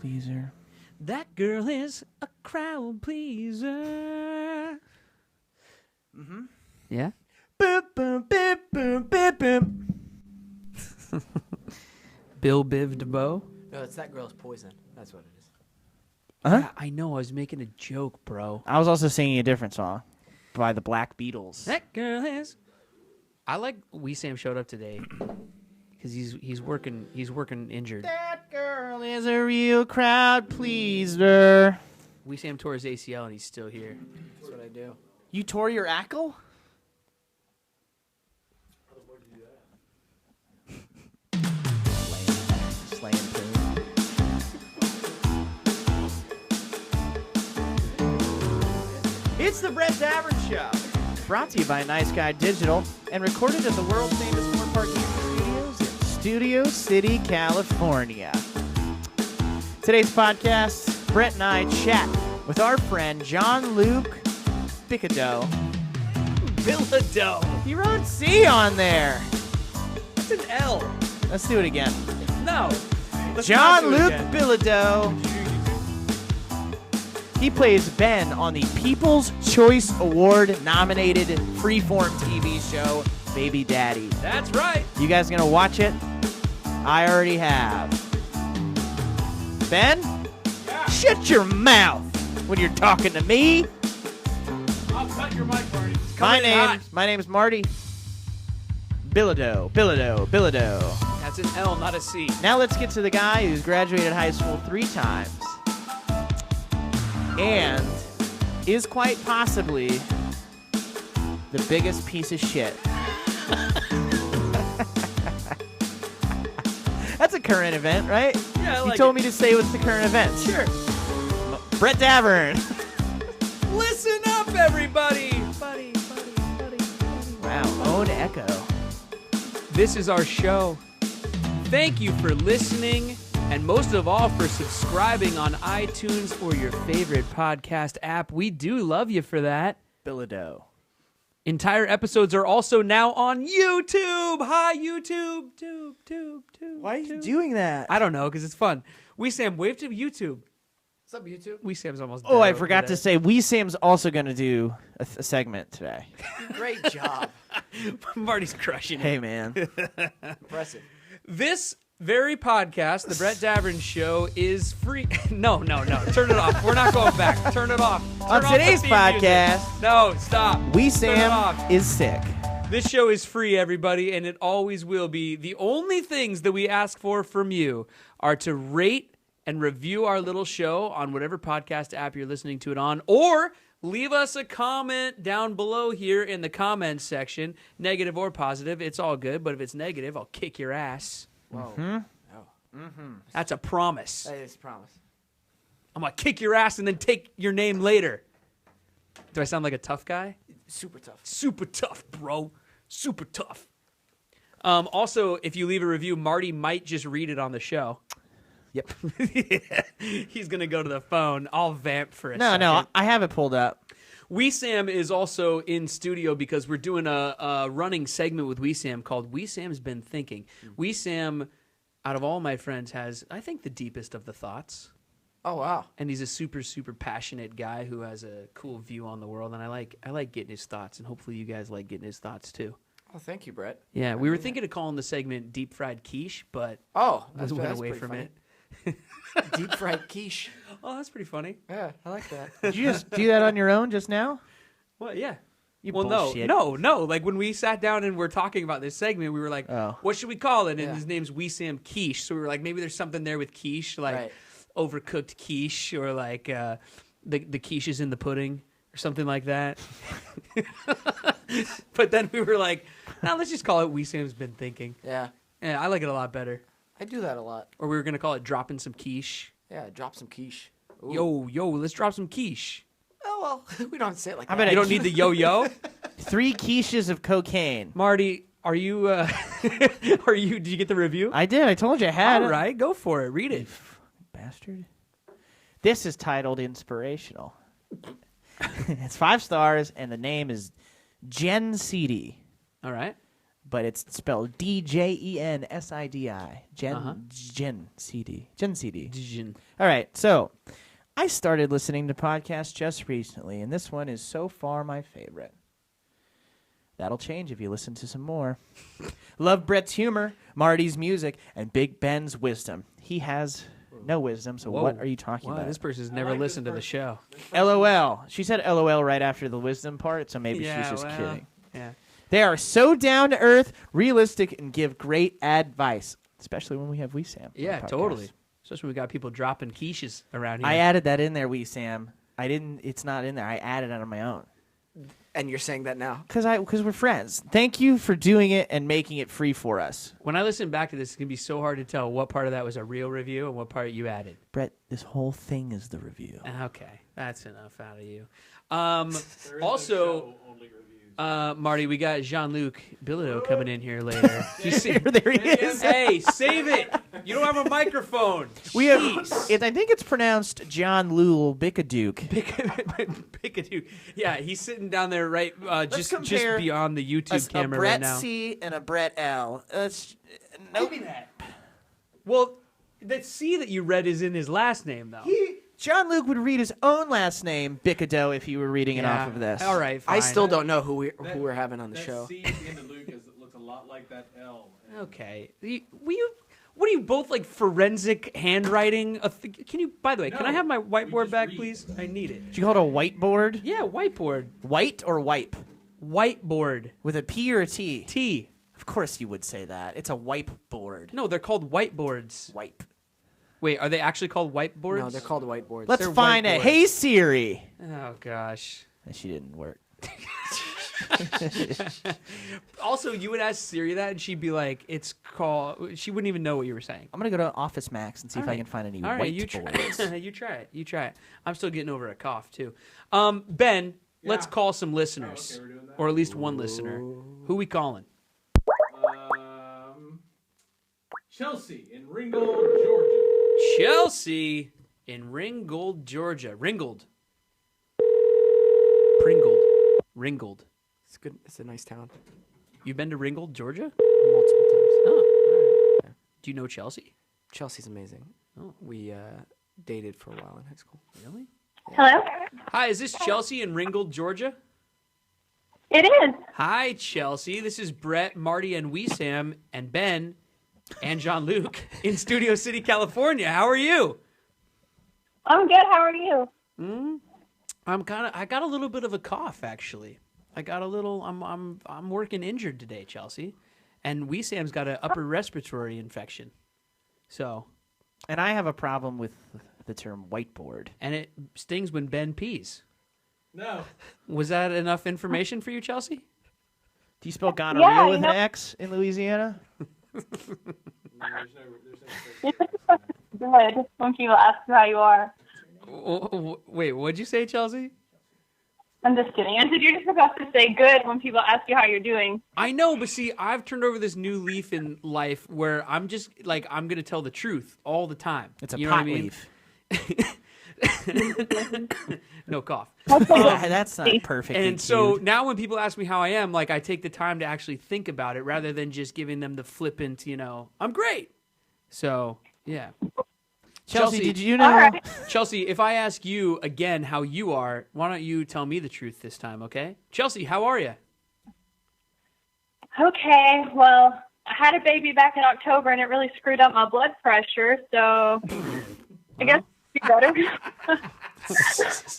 pleaser. That girl is a crowd pleaser. Mm-hmm. Yeah? Boom, boom, boom, boom, boom, boom. Bill Biv DeBoe? No, it's That Girl's Poison. That's what it is. Huh? Yeah, I know. I was making a joke, bro. I was also singing a different song by the Black Beatles. That girl is... I like Wesam showed up today because he's working injured. That girl is a real crowd pleaser. Wesam tore his ACL and he's still here. That's what I do. You tore your ankle? Slaying poo. It's the Brett Davern Show. Brought to you by Nice Guy Digital and recorded at the world famous Moore Park Studios in Studio City, California. Today's podcast, Brett and I chat with our friend Jean-Luc Bilodeau. Bilodeau. You wrote C on there. That's an L. Let's do it again. No. Let's not do it Jean-Luc again. Bilodeau. He plays Ben on the People's Choice Award-nominated Freeform TV show, Baby Daddy. That's right. You guys gonna watch it? I already have. Ben? Yeah. Shut your mouth when you're talking to me. I'll cut your mic, Marty. My name's Marty. Bilodeau. That's an L, not a C. Now let's get to the guy who's graduated high school 3 times and is quite possibly the biggest piece of shit. That's a current event, right? Yeah, I like You told it. me to say what's the current event. Sure. Brett Davern. Listen up, everybody. Buddy. Wow, own echo. This is our show. Thank you for listening, and most of all for subscribing on iTunes or your favorite podcast app. We do love you for that. Bilodeau. Entire episodes are also now on YouTube. Hi, YouTube. Tube. Why are you doing that? I don't know, because it's fun. Wesam, wave to YouTube. What's up, YouTube? Wesam's almost Oh, dead I over forgot to there. say, Wesam's also going to do a segment today. Great job. Marty's crushing it. Hey, man. Impressive. This very podcast, The Brett Davern Show, is free. No. Turn it off. We're not going back. Turn it off. Turn On off today's the theme music. podcast, No, stop. Turn it Wesam off. is sick. This show is free, everybody, and it always will be. The only things that we ask for from you are to rate and review our little show on whatever podcast app you're listening to it on, or leave us a comment down below here in the comments section, negative or positive. It's all good, but if it's negative, I'll kick your ass. Whoa. Oh, That's a promise. that is a promise. I'm going to kick your ass and then take your name later. Do I sound like a tough guy? Super tough. Super tough, bro. Super tough. Also, if you leave a review, Marty might just read it on the show. Yep. He's going to go to the phone. I'll vamp for a second. No, I have it pulled up. Wesam is also in studio because we're doing a running segment with Wesam called Wesam's Been Thinking. Wesam, out of all my friends, has, I think, the deepest of the thoughts. Oh, wow. And he's a super, super passionate guy who has a cool view on the world. And I like getting his thoughts, and hopefully you guys like getting his thoughts too. Oh, thank you, Brett. Yeah, we were thinking of calling the segment Deep Fried Quiche, but Oh, we that's went away pretty from funny. it. Deep fried quiche. Oh, that's pretty funny. Yeah, I like that. Did you just do that on your own just now? Well, yeah. You Well, bullshit. no. Like when we sat down and we're talking about this segment, we were like, Oh. what should we call it? And Yeah. his name's Wesam Keesh. So we were like, maybe there's something there with quiche, like Right. overcooked quiche, or like the quiche is in the pudding or something like that. But then we were like, no, let's just call it Wesam's Been Thinking. Yeah, Yeah, I like it a lot better. I do that a lot. Or we were going to call it Dropping Some Quiche. Yeah, drop some quiche. Ooh. Yo, let's drop some quiche. Oh, well, we don't have to say it like How that. about You don't need the yo-yo? 3 quiches of cocaine. Marty, are you, did you get the review? I did. I told you I had All it. right, go for it. Read it. Bastard. This is titled Inspirational. It's 5 stars, and the name is Jen Seedy. All right. but it's spelled DJENSIDI. Gen CD. Dijon. All right, so I started listening to podcasts just recently, and this one is so far my favorite. That'll change if you listen to some more. Love Brett's humor, Marty's music, and Big Ben's wisdom. He has no wisdom, so Whoa. what are you talking Wow, about? this person's never listened to the show. LOL. She said LOL right after the wisdom part, so maybe Yeah, she's just well, kidding. Yeah. They are so down to earth, realistic, and give great advice, especially when we have Wesam. on the Yeah, podcast. totally. Especially when we got people dropping quiches around here. I added that in there, Wesam. I didn't. It's not in there. I added it on my own. And you're saying that now? Because we're friends. Thank you for doing it and making it free for us. When I listen back to this, it's going to be so hard to tell what part of that was a real review and what part you added. Brett, this whole thing is the review. Okay, that's enough out of you. Also, Marty, we got Jean-Luc Bilodeau coming in here later. There he is. Hey, save it! You don't have a microphone. We have. Jeez. I think it's pronounced John Lul Bicaduke. Pickadoo. Yeah, he's sitting down there right just compare beyond the YouTube A camera Brett right now. C and a Brett L. Nope. Well, that C that you read is in his last name, though. John Luke would read his own last name, Bicadeau, if you were reading it off of this. All right, fine. I still don't know who we're having on the show. C at the end of Luke looks a lot like that L. Okay. What are you both like forensic handwriting? Can you? By the way, can I have my whiteboard back, please? I need it. Did you call it a whiteboard? Yeah, whiteboard. White or wipe? Whiteboard. With a P or a T? T. Of course you would say that. It's a wipe board. No, they're called whiteboards. Wipe. Wait, are they actually called whiteboards? No, they're called whiteboards. Let's They're find it. whiteboards. Hey Siri. Oh gosh. And she didn't work. Also, you would ask Siri that, and she'd be like, "It's called." She wouldn't even know what you were saying. I'm gonna go to Office Max and see if I right. can find any All right, you whiteboards. try. You try it. You try it. I'm still getting over a cough too. Ben, let's call some listeners, we're doing that? or at least one listener. Who we calling? Chelsea in Ringgold, Georgia. Chelsea in Ringgold, Georgia. Ringgold. Pringled. Ringgold. It's good. It's a nice town. You've been to Ringgold, Georgia? Multiple times. Oh, all right. Do you know Chelsea? Chelsea's amazing. Oh. We dated for a while in high school. Really? Hello? Hi, is this Chelsea in Ringgold, Georgia? It is. Hi, Chelsea. This is Brett, Marty, and Wesam, and Ben, and Jean-Luc in Studio City, California. How are you? I'm good. How are you? I got a little bit of a cough, actually. I'm working injured today, Chelsea. And Wesam's got an upper respiratory infection. So. And I have a problem with the term whiteboard. And it stings when Ben pees. No. Was that enough information for you, Chelsea? Do you spell gonorrhea Yeah, with an X in Louisiana? There's no You're supposed to be good when people ask you how you are. Wait, what'd you say, Chelsea? I'm just kidding. I said you're just supposed to say good when people ask you how you're doing. I know, but see, I've turned over this new leaf in life where I'm just like, I'm going to tell the truth all the time. It's a You know pot what I mean? leaf. No cough. That's not perfect. And so now when people ask me how I am, like I take the time to actually think about it rather than just giving them the flippant, I'm great. So, yeah. Chelsea, did you know? All right. Chelsea, if I ask you again how you are, why don't you tell me the truth this time, okay? Chelsea, how are you? Okay. Well, I had a baby back in October, and it really screwed up my blood pressure. So I guess it's better.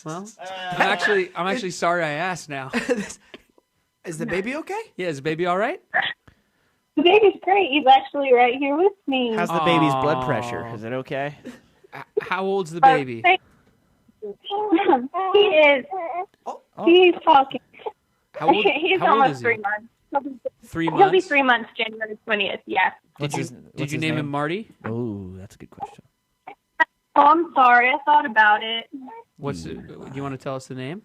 Well, I'm actually sorry I asked now. Is the baby okay? Yeah, is the baby all right? The baby's great. He's actually right here with me. How's the baby's blood pressure? Is it okay? How old's the baby? He is. He's talking. How old, He's how old almost is he? 3 months. 3 months? He'll be 3 months January 20th, yes. Did you name him Marty? Oh, that's a good question. Oh, I'm sorry. I thought about it. Do you want to tell us the name?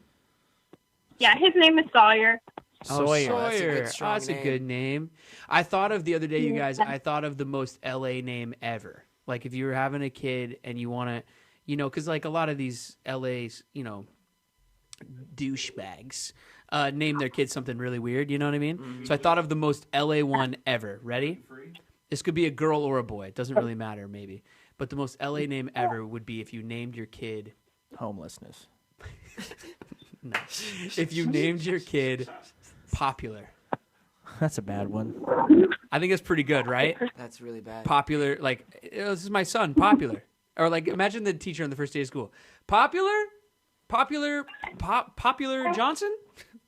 Yeah, his name is Sawyer. Sawyer. Oh, That's a good, Sawyer. strong That's a name. good name. I thought of the other day, you guys, I thought of the most LA name ever. Like if you were having a kid and you want to, because like a lot of these LA's, douchebags, name their kids something really weird. You know what I mean? So I thought of the most LA one ever. Ready? This could be a girl or a boy. It doesn't really matter, maybe. But the most LA name ever would be if you named your kid Homelessness. No. If you named your kid Popular. That's a bad one. I think it's pretty good, right? That's really bad. Popular, like, this is my son, Popular. Or like, imagine the teacher on the first day of school. Popular Johnson?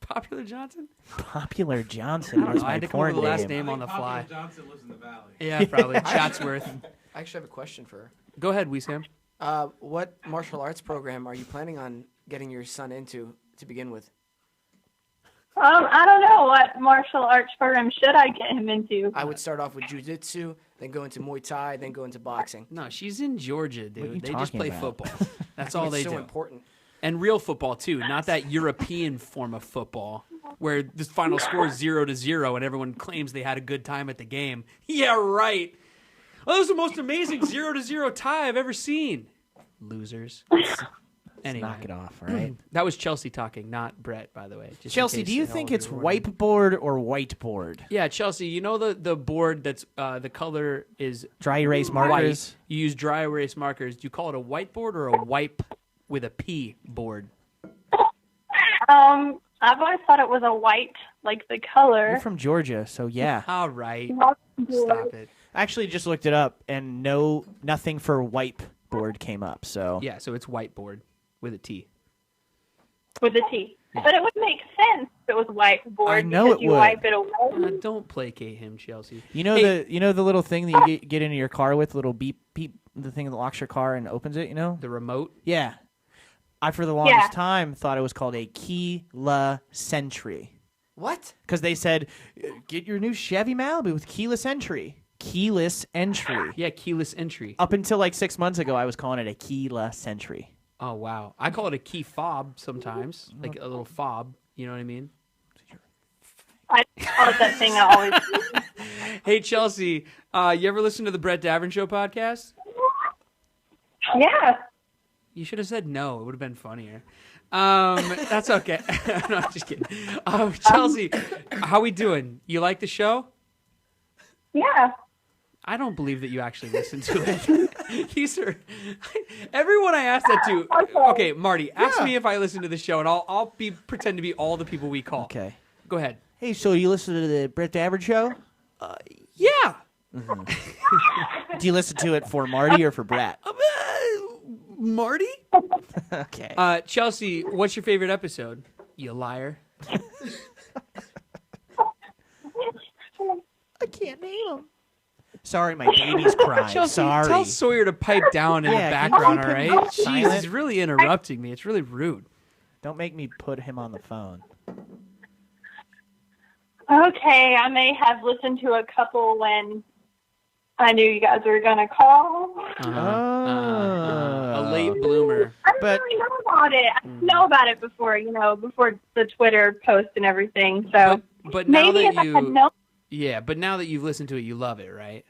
Popular Johnson? Popular Johnson I don't was know. I my had to come up with porn the last name. name on the fly. Johnson lives in the valley. Yeah, probably. Chatsworth. I actually have a question for her. Go ahead, Wesam. What martial arts program are you planning on getting your son into to begin with? I don't know what martial arts program should I get him into. I would start off with jiu-jitsu, then go into Muay Thai, then go into boxing. No, she's in Georgia, What are you dude. They just talking play about? football. That's all they It's so do. important. And real football too, not that European form of football where the final score is 0-0 and everyone claims they had a good time at the game. Yeah, right. Oh, that was the most amazing 0-0 tie I've ever seen. Losers. Anyway, Knock it off, all right? that was Chelsea talking, not Brett, by the way. just in Chelsea, case do you all think of it's you were wondering. whiteboard or whiteboard? Yeah, Chelsea, you know the board that's the color is Dry erase white. markers? You use dry erase markers. Do you call it a whiteboard or a wipe with a P board? I've always thought it was a white, like the color. You're from Georgia, so yeah. All right. Stop Stop it. I actually just looked it up, and nothing for whiteboard came up. So Yeah, so it's whiteboard with a T. With a T. But it would make sense if it was whiteboard I know because it you would. wipe it away. Don't placate him, Chelsea. you know Hey. the little thing that you get into your car with, little beep beep, the thing that locks your car and opens it. You know? The remote. Yeah. I for the longest time thought it was called a keyless entry What? because they said get your new Chevy Malibu with keyless entry. Keyless entry. Yeah, keyless entry. Up until like 6 months ago, I was calling it a keyless entry. Oh, wow. I call it a key fob sometimes, like a little fob. You know what I mean? I call it that thing I always do. Hey, Chelsea, you ever listen to the Brett Davern Show podcast? Yeah. You should have said no. It would have been funnier. That's okay. No, I'm just kidding. Chelsea, how we doing? You like the show? Yeah. I don't believe that you actually listen to it. These are everyone I asked that to. Okay, Marty, ask me if I listen to the show, and I'll pretend to be all the people we call. Okay. Go ahead. Hey, so you listen to the Brett Davern Show? Yeah. Do you listen to it for Marty or for Brett? Marty? Okay. Chelsea, what's your favorite episode? You liar. I can't name him. Sorry, my baby's crying. Chelsea, Sorry. tell Sawyer to pipe down in Yeah, the can you background, keep all him right? Jeez, silent? he's really interrupting me. It's really rude. Don't make me put him on the phone. Okay, I may have listened to a couple when I knew you guys were going to call. A late bloomer. I didn't But- really know about it. I didn't know about it before, before the Twitter post and everything. So But now maybe that if I had you, known, yeah, but now that you've listened to it, you love it, right?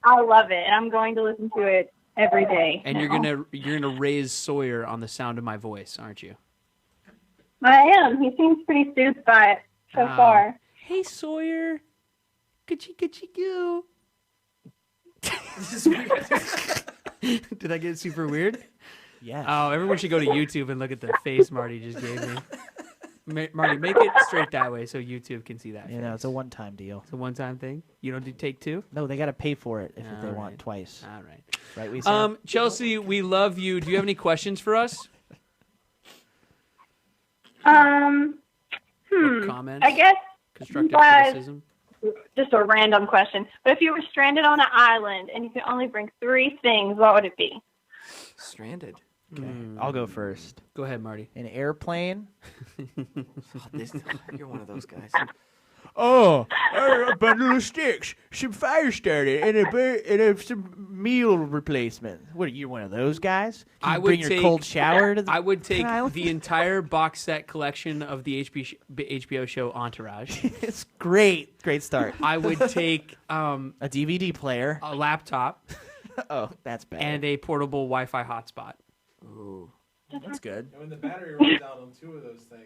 I love it, and I'm going to listen to it every day. And now. you're gonna raise Sawyer on the sound of my voice, aren't you? I am. He seems pretty soothed by it so Oh. far. Hey Sawyer, goo. Did I get super weird? Yeah. Oh, everyone should go to YouTube and look at the face Marty just gave me. Marty, make it straight that way so YouTube can see that. You know, face. it's a one-time deal. It's a one-time thing. You don't do take two. No, they got to pay for it if they All want right. twice. All right. Right, we say? Chelsea, we love you. Do you have any questions for us? Or comments? I guess Constructive guys- criticism. just a random question. But if you were stranded on an island and you could only bring 3 things, what would it be? Stranded. Okay, I'll go first. Go ahead, Marty. An airplane. You're one of those guys. Oh, a bundle of sticks, some fire starter, and some meal replacement. What are you, one of those guys? Can I you would bring your take- cold shower to the I would take island? the entire box set collection of the HBO show Entourage. It's great. Great start. I would take A DVD player. a laptop Oh, that's bad. and a portable Wi-Fi hotspot. Ooh. That's good. And when the battery runs out on 2 of those things,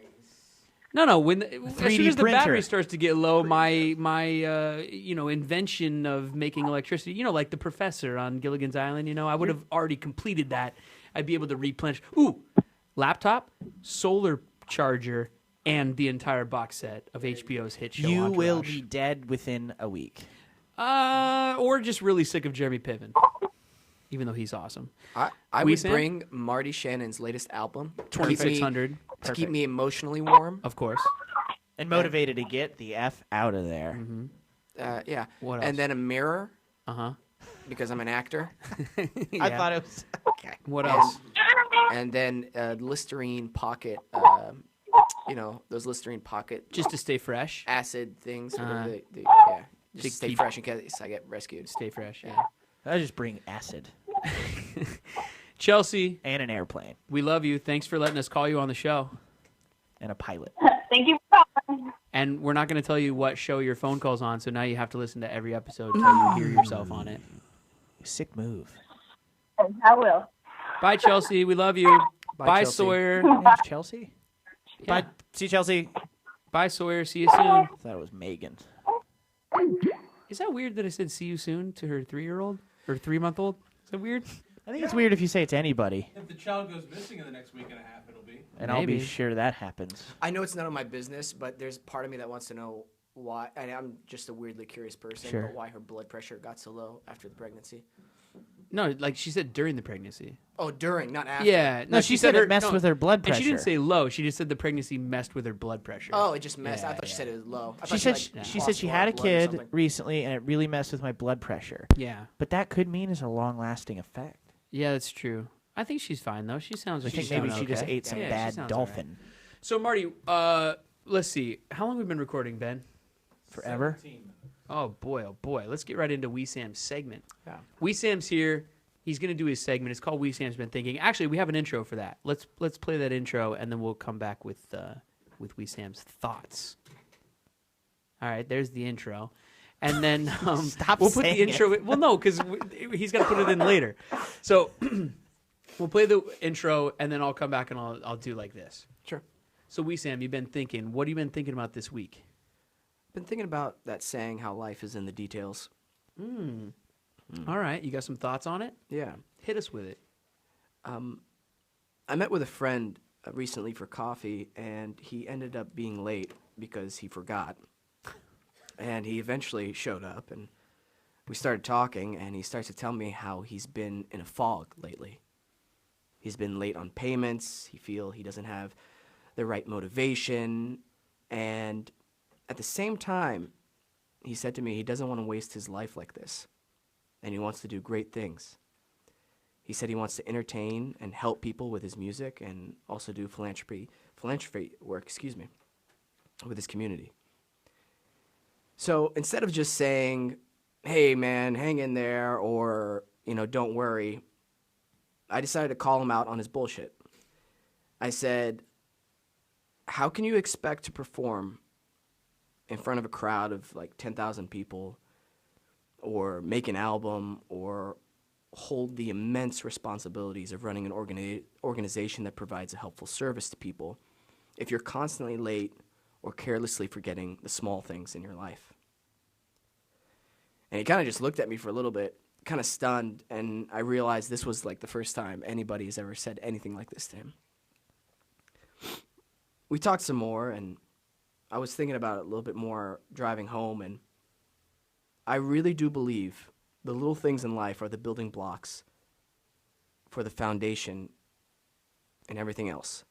No. When as soon 3D as the printer. battery starts to get low, my invention of making electricity, like the professor on Gilligan's Island, I would have already completed that. I'd be able to replenish. Ooh, laptop, solar charger, and the entire box set of HBO's hit show. You will Entourage. be dead within a week. Or just really sick of Jeremy Piven, even though he's awesome. I would Wesam? bring Marty Shannon's latest album, 2600, to keep me emotionally warm. of course. And motivated to get the F out of there. Yeah. What And else? then a mirror Uh because I'm an actor. huh. I thought it was... Okay. What else? And then Listerine pocket, those Listerine pocket Just to stay fresh. acid things. Uh-huh. Yeah. To Just stay keep- fresh in case I get rescued. Stay fresh. Yeah. I just bring acid Chelsea, and an airplane we love you. Thanks for letting us call you on the show. and a pilot. Thank you for calling. And we're not going to tell you what show your phone call's on, so now you have to listen to every episode until you hear yourself on it. Sick move. I will. Bye, Chelsea. We love you. Bye, Chelsea. Sawyer. Name's Chelsea? Yeah. Bye. See you, Chelsea. Bye, Sawyer. See you soon. I thought it was Megan. Is that weird that I said see you soon to her 3-year-old or 3-month-old? Is that weird? I think it's weird if you say it to anybody, If the child goes missing in the next week and a half, it'll be. and I'll be Maybe. sure that happens. I know it's none of my business, but there's part of me that wants to know why. And I'm just a weirdly curious person, Sure. but why her blood pressure got so low after the pregnancy. No, like she said during the pregnancy. Oh, during, not after. Yeah. No, she said it messed with her blood And pressure. she didn't say low. She just said the pregnancy messed with her blood pressure. Oh, it just messed. I Yeah, thought she yeah. said it was low. I She thought said like, she lost said she lot had a of blood or kid something. recently, and it really messed with my blood pressure. Yeah. But that could mean it's a long-lasting effect. Yeah, that's true. I think she's fine though. She sounds I like think she's maybe doing she just okay. ate some Yeah, she bad sounds dolphin alright. So Marty, let's see. How long have we been recording, Ben? forever. 17. Oh boy. Let's get right into Wesam's segment. Yeah. Wesam's here. He's going to do his segment. It's called Wesam's Been Thinking. Actually, we have an intro for that. Let's play that intro, and then we'll come back with Wesam's thoughts. All right, there's the intro. And then Stop we'll put the saying intro. Well, no, because he's got to put it in later. So we'll play the intro, and then I'll come back and I'll do like this. Sure. So Wesam, you've been thinking. What have you been thinking about this week? Been thinking about that saying, how life is in the details. All right, you got some thoughts on it? Yeah. Hit us with it. I met with a friend recently for coffee, and he ended up being late because he forgot. And he eventually showed up, and we started talking, and he starts to tell me how he's been in a fog lately. He's been late on payments. He doesn't have the right motivation, and at the same time, he said to me he doesn't want to waste his life like this, and he wants to do great things. He said he wants to entertain and help people with his music and also do philanthropy work, with his community. So instead of just saying, hey man, hang in there, or, don't worry, I decided to call him out on his bullshit. I said, how can you expect to perform in front of a crowd of like 10,000 people, or make an album, or hold the immense responsibilities of running an organization that provides a helpful service to people if you're constantly late or carelessly forgetting the small things in your life? And he kind of just looked at me for a little bit, kind of stunned, and I realized this was like the first time anybody has ever said anything like this to him. We talked some more, and I was thinking about it a little bit more driving home, and I really do believe the little things in life are the building blocks for the foundation and everything else.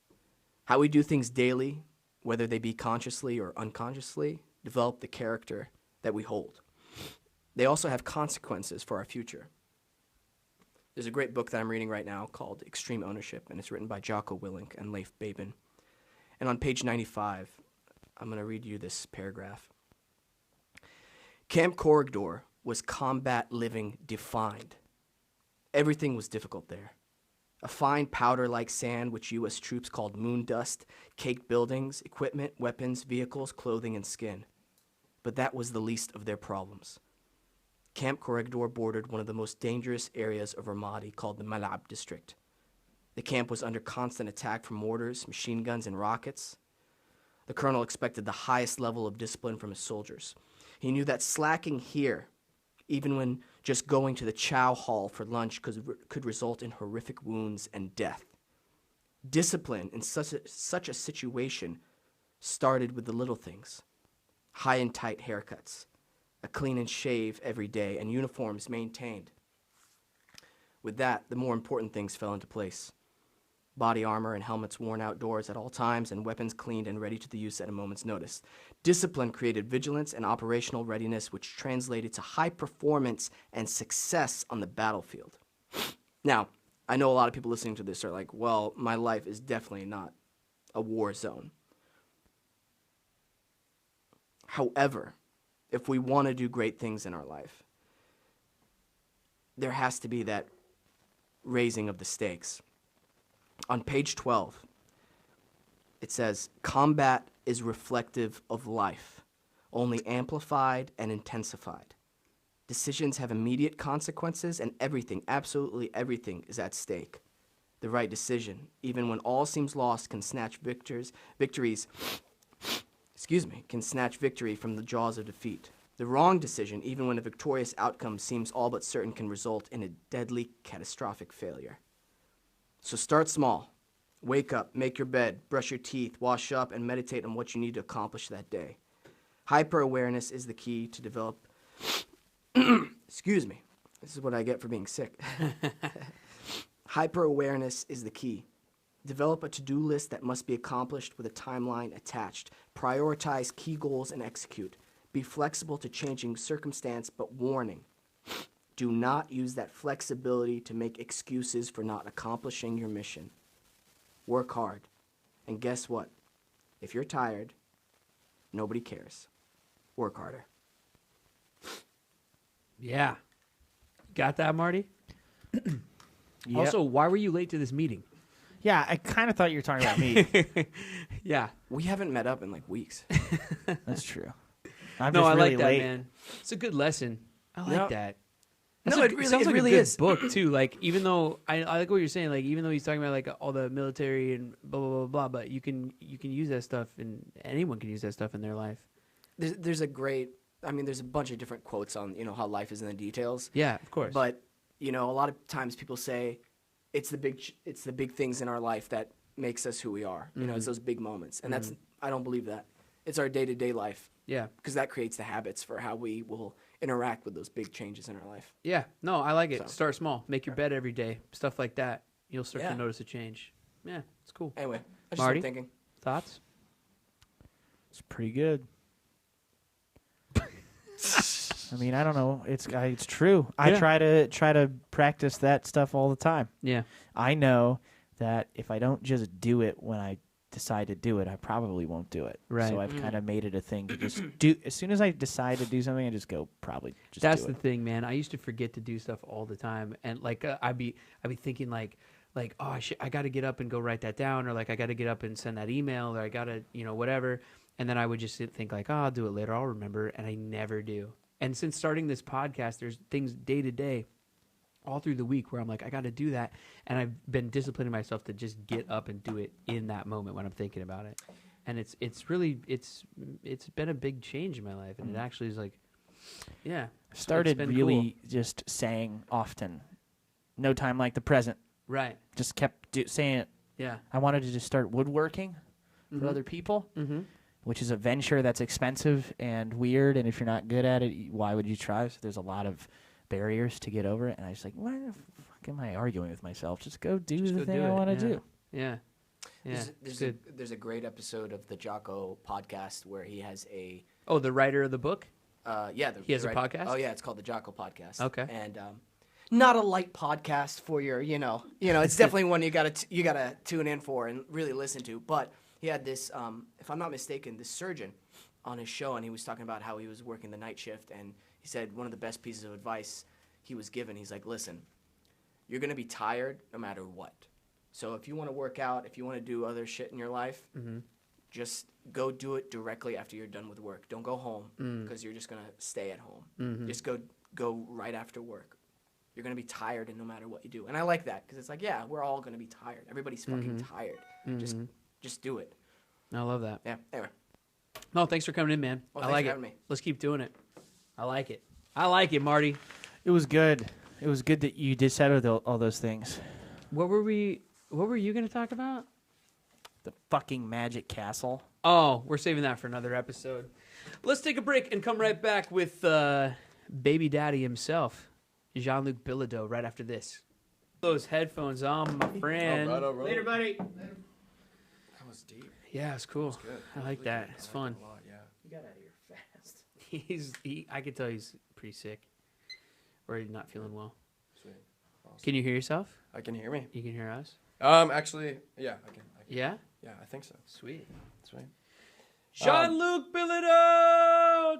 How we do things daily, whether they be consciously or unconsciously, develop the character that we hold. They also have consequences for our future. There's a great book that I'm reading right now called Extreme Ownership, and it's written by Jocko Willink and Leif Babin. And on page 95, I'm going to read you this paragraph. Camp Corridor was combat living defined. Everything was difficult there. A fine powder-like sand which U.S. troops called moon dust, caked buildings, equipment, weapons, vehicles, clothing, and skin. But that was the least of their problems. Camp Corridor bordered one of the most dangerous areas of Ramadi called the Malab district. The camp was under constant attack from mortars, machine guns, and rockets. The colonel expected the highest level of discipline from his soldiers. He knew that slacking here, even when just going to the chow hall for lunch, could result in horrific wounds and death. Discipline in such a situation started with the little things: high and tight haircuts, a clean and shave every day, and uniforms maintained. With that, the more important things fell into place. Body armor and helmets worn outdoors at all times, and weapons cleaned and ready to the use at a moment's notice. Discipline created vigilance and operational readiness, which translated to high performance and success on the battlefield. Now, I know a lot of people listening to this are like, well, my life is definitely not a war zone. However, if we want to do great things in our life, there has to be that raising of the stakes. On page 12, it says, combat is reflective of life, only amplified and intensified. Decisions have immediate consequences, and everything, absolutely everything, is at stake. The right decision, even when all seems lost, can snatch can snatch victory from the jaws of defeat. The wrong decision, even when a victorious outcome seems all but certain, can result in a deadly, catastrophic failure. So start small. Wake up, make your bed, brush your teeth, wash up, and meditate on what you need to accomplish that day. Hyper-awareness is the key to develop... Excuse me. This is what I get for being sick. Hyper-awareness is the key. Develop a to-do list that must be accomplished with a timeline attached. Prioritize key goals and execute. Be flexible to changing circumstance, but warning. Do not use that flexibility to make excuses for not accomplishing your mission. Work hard. And guess what? If you're tired, nobody cares. Work harder. Yeah. Got that, Marty? Yep. Also, why were you late to this meeting? Yeah, I kind of thought you were talking about me. Yeah. We haven't met up in like weeks. That's true. I'm No, just I really like that, late. man. It's a good lesson. I like Yep. that. No, That's it really- sounds it like really a good is. book too. Like, even though I like what you're saying, like even though he's talking about like all the military and blah blah blah blah, but you can use that stuff, and anyone can use that stuff in their life. There's a great, there's a bunch of different quotes on, how life is in the details. Yeah, of course. But, a lot of times people say it's the big things in our life that makes us who we are. It's those big moments. And I don't believe that. It's our day-to-day life. Yeah. Because that creates the habits for how we will interact with those big changes in our life. Yeah. No, I like it. So. Start small. Make your bed every day. Stuff like that. You'll start Yeah. to notice a change. Yeah, it's cool. Anyway, I just Marty? been thinking. Thoughts? It's pretty good. I mean, I don't know. It's true. I Yeah. try to practice that stuff all the time. Yeah. I know that if I don't just do it when I decide to do it, I probably won't do it. Right. So I've kind of made it a thing to just do. As soon as I decide to do something, I just go probably just That's do the it. thing, man. I used to forget to do stuff all the time, and like I'd be thinking like oh I got to get up and go write that down, or like I got to get up and send that email, or I got to whatever, and then I would just think like, oh, I'll do it later, I'll remember, and I never do. And since starting this podcast, there's things day to day, all through the week, where I'm like, I got to do that, and I've been disciplining myself to just get up and do it in that moment when I'm thinking about it. And it's really been a big change in my life, and it actually is like, yeah. Started been really just saying often, no time like the present. Right. Just kept saying it. Yeah. I wanted to just start woodworking for Mhm. other people, Mm-hmm. which is a venture that's expensive and weird. And if you're not good at it, why would you try? So there's a lot of barriers to get over it. And I was like, why the fuck am I arguing with myself? Just go do Just the go thing do I it, want to yeah. do. Yeah. Yeah. There's a great episode of the Jocko podcast where he has a Oh, the writer of the book? he has a podcast? Oh yeah, it's called the Jocko podcast. Okay. And not a light podcast for your it's definitely one you gotta tune in for and really listen to. But he had this, if I'm not mistaken, this surgeon on his show, and he was talking about how he was working the night shift, and he said one of the best pieces of advice he was given. He's like, listen, you're gonna be tired no matter what. So if you want to work out, if you want to do other shit in your life, just go do it directly after you're done with work. Don't go home because you're just going to stay at home. Just go right after work. You're going to be tired and no matter what you do. And I like that because it's like, yeah, we're all going to be tired. Everybody's fucking tired. Just do it. I love that. Yeah. Anyway. No, thanks for coming in, man. Well, I thanks like for it. having me. Let's keep doing it. I like it. I like it, Marty. It was good. It was good that you decided all those things. What were you going to talk about? The fucking magic castle. Oh, we're saving that for another episode. Let's take a break and come right back with baby daddy himself, Jean-Luc Bilodeau, right after this. Those headphones on, my friend. All right. Later, buddy. That was deep. Yeah, it's cool. Good. I like that. It's fun. A lot, yeah. You got out of here fast. I could tell he's pretty sick, or he's not feeling well. Sweet. Awesome. Can you hear yourself? I can hear me. You can hear us? Actually, yeah, I can. Yeah? Yeah, I think so. Sweet. Sweet. Jean-Luc Bilodeau!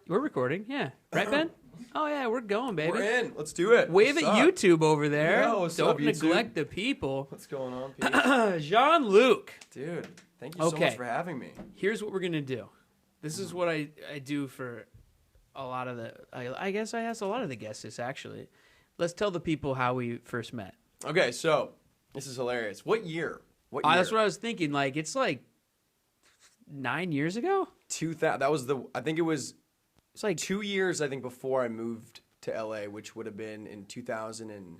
We're recording, yeah. Right, Ben? Oh, yeah, we're going, baby. We're in. Let's do it. Wave at What's up? YouTube over there. Yo, what's Don't up, YouTube? neglect the people. What's going on, Pete? Jean-Luc, Dude, thank you so Okay. much for having me. here's what we're going to do. This is what I do for a lot of the... I guess I asked a lot of the guests this, actually. Let's tell the people how we first met. Okay, so this is hilarious. What year? What year? That's what I was thinking. Like, it's like 9 years ago? 2000. That was I think it was It's like 2 years, I think, before I moved to LA, which would have been in 2000 and...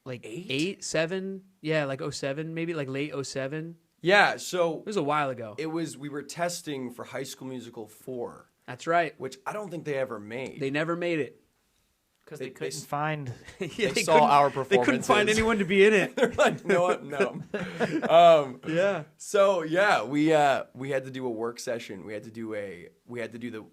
like Eight? 8, 7. Yeah, like 07, maybe like late 07. Yeah, so It was a while ago. we were testing for High School Musical 4, That's right. which I don't think they ever made. They never made it. Because They- they couldn't they- find. Yeah, They saw our They couldn't find performances. anyone to be in it. They're like, you know what? No. Yeah. So yeah, we had to do a work session. We had to do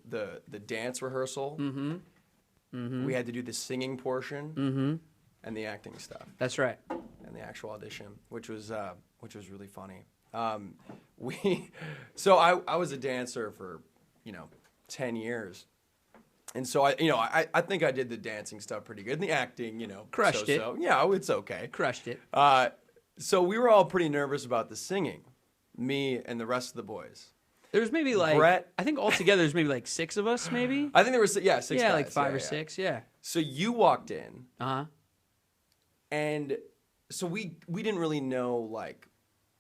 the dance rehearsal. Mm-hmm. We had to do the singing portion. And the acting stuff That's right. and the actual audition, which was really funny. So I was a dancer for 10 years. And so I think I did the dancing stuff pretty good. And the acting, Crushed it. Yeah, it's okay. Crushed it. So we were all pretty nervous about the singing, me and the rest of the boys. There was maybe like Brett- I think altogether there's maybe like 6 of us, maybe. I think there were six Yeah, guys. like 5 or Yeah. 6. Yeah. So you walked in, Uh-huh. and so we didn't really know like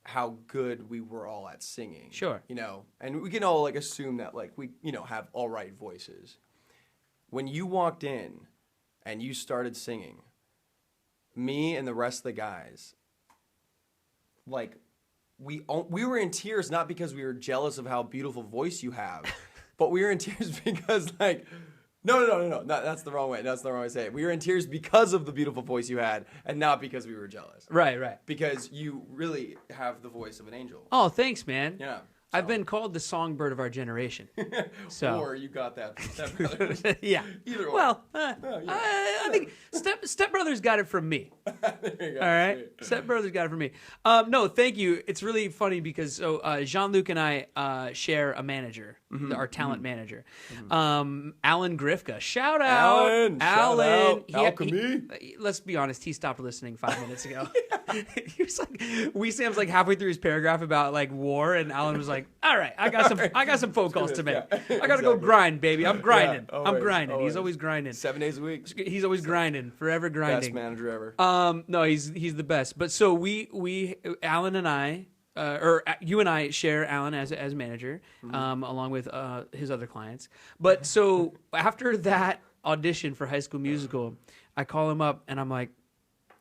how good we were all at singing. Sure. And we can all like assume that like we have all right voices. When you walked in and you started singing, me and the rest of the guys, like we were in tears, not because we were jealous of how beautiful voice you have, but we were in tears because like no, that's the wrong way. That's the wrong way to say it. We were in tears because of the beautiful voice you had, and not because we were jealous. Right. Because you really have the voice of an angel. Oh, thanks, man. Yeah. I've been called the songbird of our generation. So Or you got that from Step Brothers. yeah. Either way. Well, yeah. I think Step Brothers got it from me. There you go. All right, Sweet. Step Brothers got it from me. No, thank you. It's really funny because Jean-Luc and I share a manager, our talent manager, Alan Grifka. Shout out, Alan. Shout out. Alchemy. Let's be honest, he stopped listening 5 minutes ago. He was like, Wesam's like halfway through his paragraph about like war, and Alan was like, "All right, I got some phone calls to make. Yeah, I gotta go exactly. grind, baby. I'm grinding. Yeah, I'm always, grinding. He's always. always grinding. 7 days a week. He's always grinding, forever grinding. Best manager ever. No, he's the best. But so we Alan and I, or you and I share Alan as manager, along with his other clients. But so after that audition for High School Musical, I call him up and I'm like,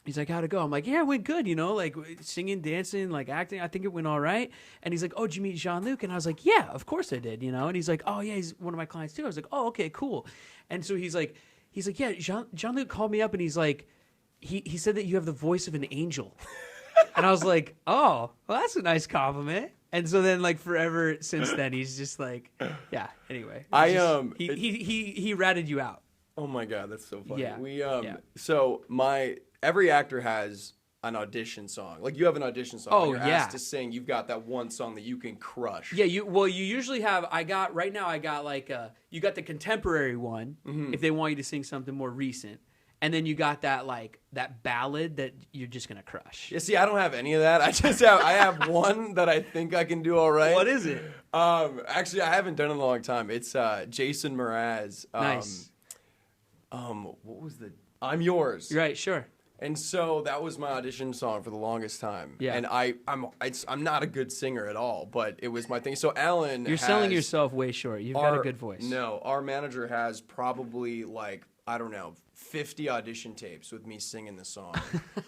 he's like, how'd it go? I'm like, yeah, it went good, like singing, dancing, like acting. I think it went all right. And he's like, oh, did you meet Jean-Luc? And I was like, yeah, of course I did, And he's like, oh yeah, he's one of my clients too. I was like, oh, okay, cool. And so he's like, yeah, Jean-Luc called me up and he's like, he said that you have the voice of an angel. And I was like, oh, well, that's a nice compliment. And so then, like, forever since then, he's just like, yeah. Anyway, he ratted you out. Oh my God, that's so funny. Yeah. Yeah. So every actor has an audition song. Like you have an audition song. Oh, when you're yeah. asked to sing, you've got that one song that you can crush. Yeah, you usually have. I got like you got the contemporary one if they want you to sing something more recent, and then you got that ballad that you're just gonna crush. Yeah, see, I don't have any of that. I have one that I think I can do all right. What is it? Actually, I haven't done it in a long time. It's Jason Mraz. Nice. What was the? I'm Yours. Right, sure. And so that was my audition song for the longest time. Yeah. And I'm not a good singer at all, but it was my thing. So Alan, You're selling yourself way short. You've got a good voice. No, our manager has probably like, I don't know, 50 audition tapes with me singing the song.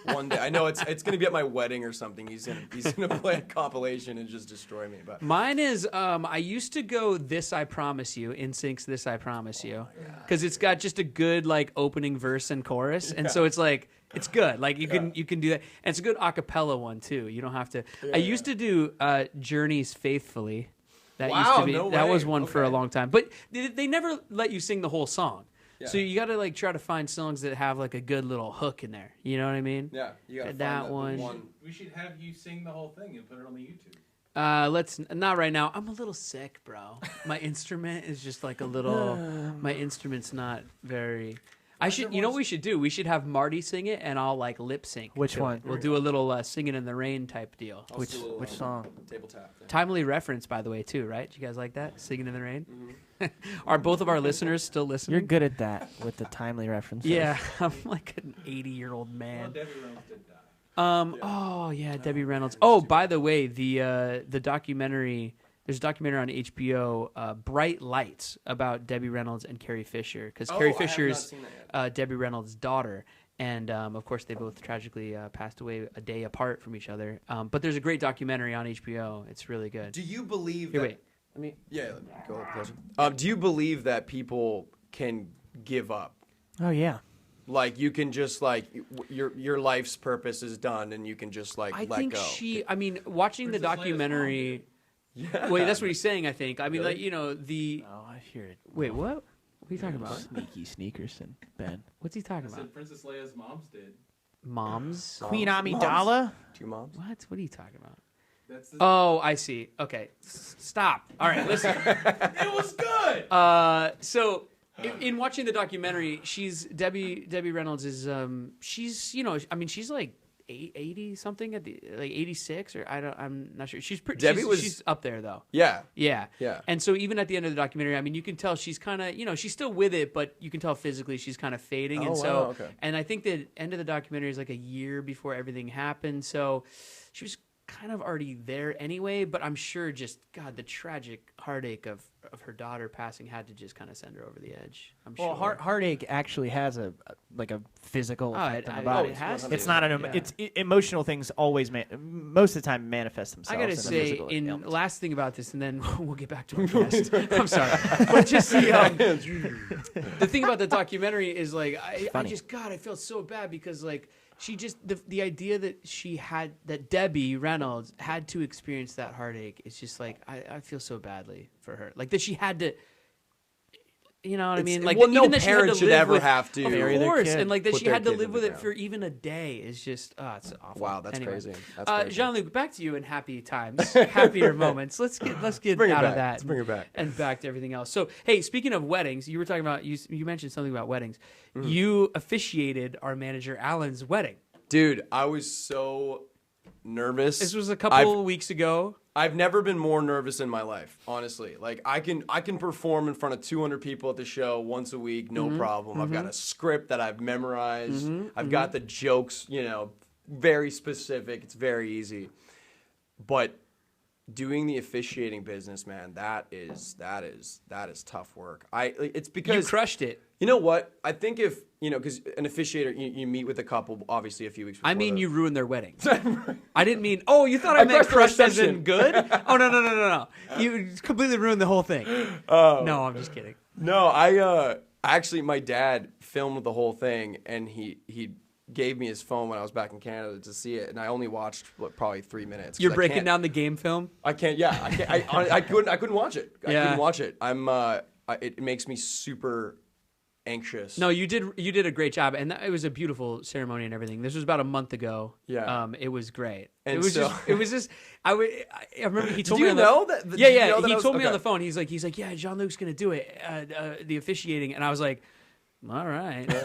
One day, I know it's gonna be at my wedding or something. He's gonna play a compilation and just destroy me. But Mine is I used to go This I Promise You, NSYNC's This I Promise You, because it's got just a good like opening verse and chorus, and so it's like it's good. Like you can do that, and it's a good a cappella one too. You don't have to. I used to do Journey's Faithfully. That used to be that was one for a long time, but they never let you sing the whole song. Yeah. So you got to like try to find songs that have like a good little hook in there. You know what I mean? Yeah, you got to that find one. We should have you sing the whole thing and put it on the YouTube. Let's not right now. I'm a little sick, bro. My instrument is just like a little. My instrument's not very. You know what we should do? We should have Marty sing it, and I'll like lip sync. Which one? We'll do a little "Singing in the Rain" type deal. Which song? Table tap. Yeah. Timely reference, by the way, too, right? You guys like that? "Singing in the Rain." Mm-hmm. Are both of our listeners still listening? You're good at that with the timely references. Yeah, I'm like an 80-year-old man. Well, Debbie Reynolds did die. Oh yeah, Debbie Reynolds. Oh, by the way, the documentary. There's a documentary on HBO, Bright Lights, about Debbie Reynolds and Carrie Fisher, because Carrie Fisher's Debbie Reynolds' daughter, and of course they both tragically passed away a day apart from each other. But there's a great documentary on HBO. It's really good. Do you believe Here, that? wait. Let me. Yeah, go a little closer. Do you believe that people can give up? Oh yeah. Like you can just like your life's purpose is done, and you can just like let go. I mean, watching the Princess Leia's documentary. Yeah. Wait, that's what he's saying. I think. I mean, Really? like the. Oh, I hear it. Wait, what? What are you talking about? Sneaky sneakerson, Ben. What's he talking I about? said Princess Leia's moms did. Moms? Queen Amidala. 2 moms. What? What are you talking about? That's the, Oh, I see. Okay, stop. All right, listen. it was good. So in watching the documentary, Debbie Reynolds is she's she's like 80 something at the like 86 or I'm not sure. She's pretty. She's up there though. Yeah. Yeah. Yeah. And so even at the end of the documentary, I mean, you can tell she's kind of, she's still with it, but you can tell physically she's kind of fading. And so, okay. and I think the end of the documentary is like a year before everything happened. So she was kind of already there anyway, but I'm sure just, God, the tragic heartache of her daughter passing had to just kind of send her over the edge. I'm sure. Well, heartache actually has a physical effect on the body. It has It's to. not Yeah. Emotional things always most of the time manifest I themselves. gotta in a say, physical ailment. last thing about this, and then we'll get back to our guest. I'm sorry, but just the thing about the documentary is like, I felt so bad because like she just the idea that Debbie Reynolds had to experience that heartache. It's just like I feel so badly for her, like that she had to. You know what I mean? Like, well, no even that parent should ever have to. Of course, and like that put she their had to kid live in with the it ground. for even a day is just, it's awful. Wow, that's Anyway. crazy. That's crazy. Jean-Luc, back to you in happy times, happier moments. Let's get bring it out of back. that. Let's bring it back. And back to everything else. So, hey, speaking of weddings, you were talking about you mentioned something about weddings. Mm-hmm. You officiated our manager Alan's wedding. Dude, I was so nervous. This was a couple weeks ago. I've never been more nervous in my life, honestly. Like I can perform in front of 200 people at the show once a week, no problem. I've got a script that I've memorized. I've got the jokes, very specific. It's very easy. But doing the officiating business, man, that is tough work. It's because You crushed it. You know what? I think if, because an officiator, you meet with a couple, obviously, a few weeks before. I mean, you ruined their wedding. I didn't mean, you thought I meant crushed crushed the as in good? Oh, no. You completely ruined the whole thing. No, I'm just kidding. No, I actually, my dad filmed the whole thing, and he gave me his phone when I was back in Canada to see it, and I only watched probably 3 minutes. 'Cause You're breaking down the game film? I can't. Yeah, I can't. I couldn't watch it. I Yeah. couldn't watch it. It makes me super anxious. No, you did a great job, and it was a beautiful ceremony and everything. This was about a month ago. Yeah. It was great. And it was so- just. I remember he told Did me. you on know the, that? Yeah. Did you know that He I was- told me on okay. the phone. He's like, yeah, Jean-Luc's gonna do it, the officiating, and I was like, all right. No,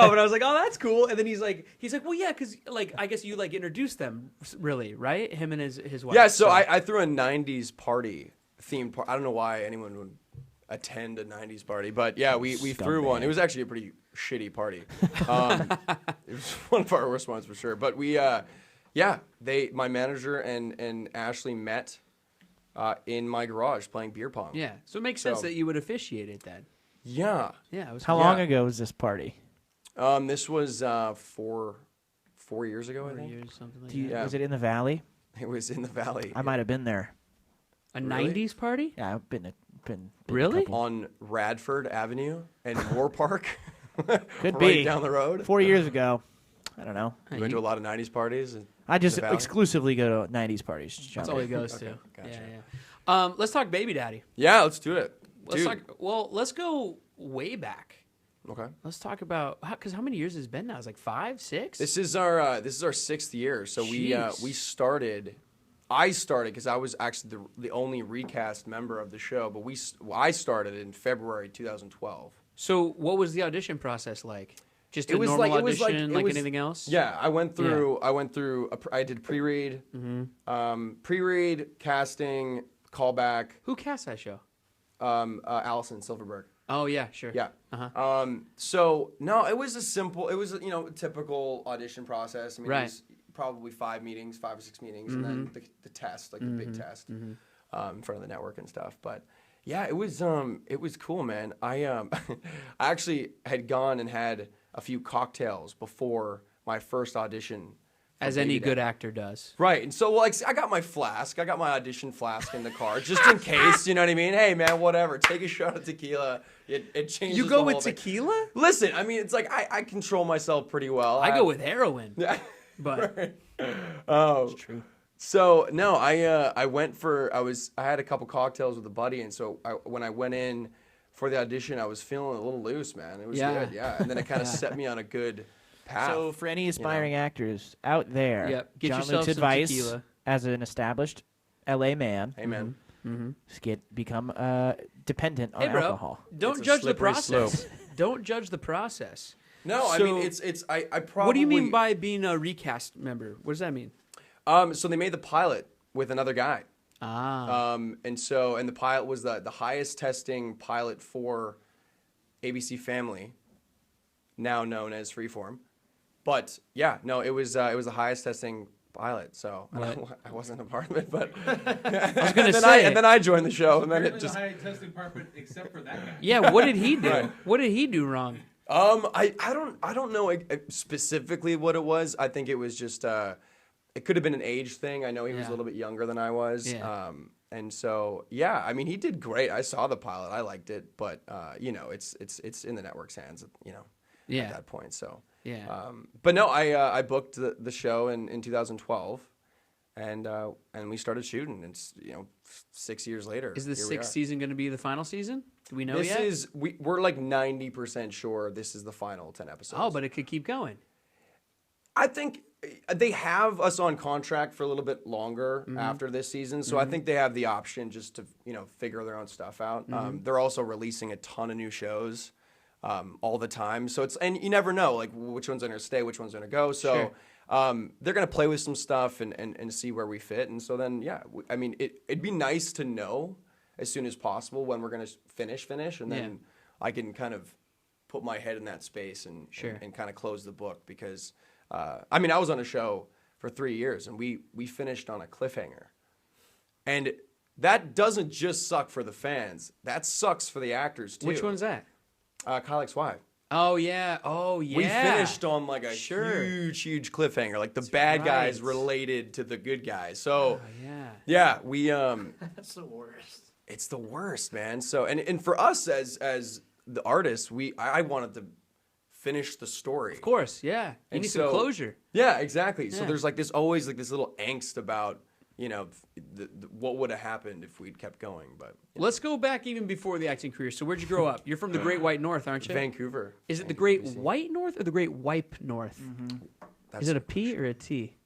but I was like, oh, that's cool. And then he's like, well, yeah, because like I guess you like introduced them, really, right? Him and his wife. Yeah. So I threw a '90s party themed party. I don't know why anyone would attend a 90s party. But yeah, we threw one. It was actually a pretty shitty party. It was one of our worst ones for sure. But we, my manager and Ashley met in my garage playing beer pong. Yeah. So it makes sense that you would officiate it then. Yeah. Yeah. It was How long ago was this party? This was 4 years ago, I think. years, something like that. Was it in the Valley? It was in the Valley. I might have been there. A Really? 90s party? Yeah, I've been a Really? couple. On Radford Avenue and Moore Park. Could right be. down the road. 4 years ago. I don't know. You went to a lot of 90s parties? I just the Valley? exclusively go to 90s parties. That's all he goes to. Gotcha. Yeah. Let's talk Baby Daddy. Yeah, let's do it. Let's Dude. let's go way back. Okay. Let's talk about because how many years has it been now? It's like 5, 6. This is our 6th year. So Jeez. we started. I started because I was actually the only recast member of the show, but I started in February 2012. So what was the audition process like? Just a It was normal like- it was audition, like- it was- anything else? Yeah, I went through. I did pre-read, pre-read, casting, callback. Who cast that show? Allison Silverberg. Oh yeah, sure. Yeah. Uh-huh. So no, it was a typical audition process. I mean, Right. it was probably 5 or 6 meetings, and then the test, like the big test, in front of the network and stuff. But yeah, it was cool, man. I actually had gone and had a few cocktails before my first audition. for As any Baby good Daddy. actor does. Right, and so like I got my flask, I got my audition flask in the car, just in case. You know what I mean? Hey, man, whatever. Take a shot of tequila. It changes. You the go whole with thing. tequila? Listen, I mean, it's like I control myself pretty well. I go with heroin. Yeah. But Right. Oh, it's true. So no, I went for I had a couple cocktails with a buddy, and so when I went in for the audition, I was feeling a little loose, man. It was Yeah. good, yeah. And then it kind of set me on a good path. So for any aspiring actors out there, Yep, get yourself Jean-Luc's some advice tequila. as an established LA man, Hey, man. become dependent on hey, bro, alcohol. don't It's a judge the slippery process. Don't judge the process. No, I So- mean it's I probably. What do you mean by being a recast member? What does that mean? So they made the pilot with another guy. Ah. And the pilot was the highest testing pilot for ABC Family, now known as Freeform. But yeah, no, it was the highest testing pilot. So I wasn't a part of it, but I was gonna say. and then I joined the show, and then Apparently it just. the high testing department, except for that guy. Yeah, what did he do? Right. What did he do wrong? I don't know specifically what it was. I think it was just it could have been an age thing. I know he was Yeah. a little bit younger than I was. Yeah. And so yeah, I mean he did great. I saw the pilot. I liked it, but it's in the network's hands, Yeah. at that point. So Yeah. but no, I booked the show in 2012, and we started shooting. It's 6 years later. Is the here we sixth are. season going to be the final season? Do we know This yet? is we're like 90% sure this is the final 10 episodes. Oh, but it could keep going. I think they have us on contract for a little bit longer after this season, so I think they have the option just to figure their own stuff out. They're also releasing a ton of new shows all the time, so and you never know like which one's going to stay, which one's going to go. So they're going to play with some stuff and see where we fit. And so then I mean it'd be nice to know as soon as possible when we're going to finish, and then I can kind of put my head in that space and kind of close the book because. I mean, I was on a show for 3 years, and we finished on a cliffhanger. And that doesn't just suck for the fans. That sucks for the actors, too. Which one's that? Kyle XY. Oh, yeah. Oh, yeah. We finished on, like, a huge cliffhanger. Like, the bad guys related to the good guys. So, yeah, we... That's the worst. It's the worst, man. So, and for us as the artists, I wanted to... finish the story. Of course, yeah. You need some closure. Yeah, exactly. So Yeah. there's like always this little angst about, what would have happened if we'd kept going. But Let's go back even before the acting career. So where'd you grow up? You're from the Great White North, aren't you? Vancouver. Is it the Great White North or the Great Wipe North? Is it a P or a T?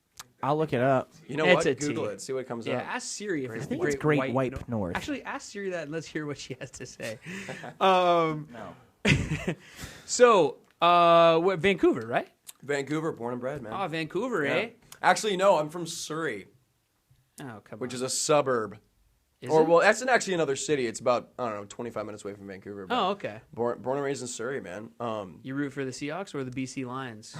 I'll look it up. You know It's what? a T. Google it. See what comes Yeah, up. ask Siri if it's I the think it's Great Wipe North. Actually, ask Siri that and let's hear what she has to say. No. So, Vancouver, right? Vancouver, born and bred, man. Oh, Vancouver, Yeah. eh? Actually, no. I'm from Surrey, Oh, come which on. is a suburb Well, that's actually another city. It's about, I don't know, 25 minutes away from Vancouver. Oh, okay. Born and raised in Surrey, man. You root for the Seahawks or the BC Lions?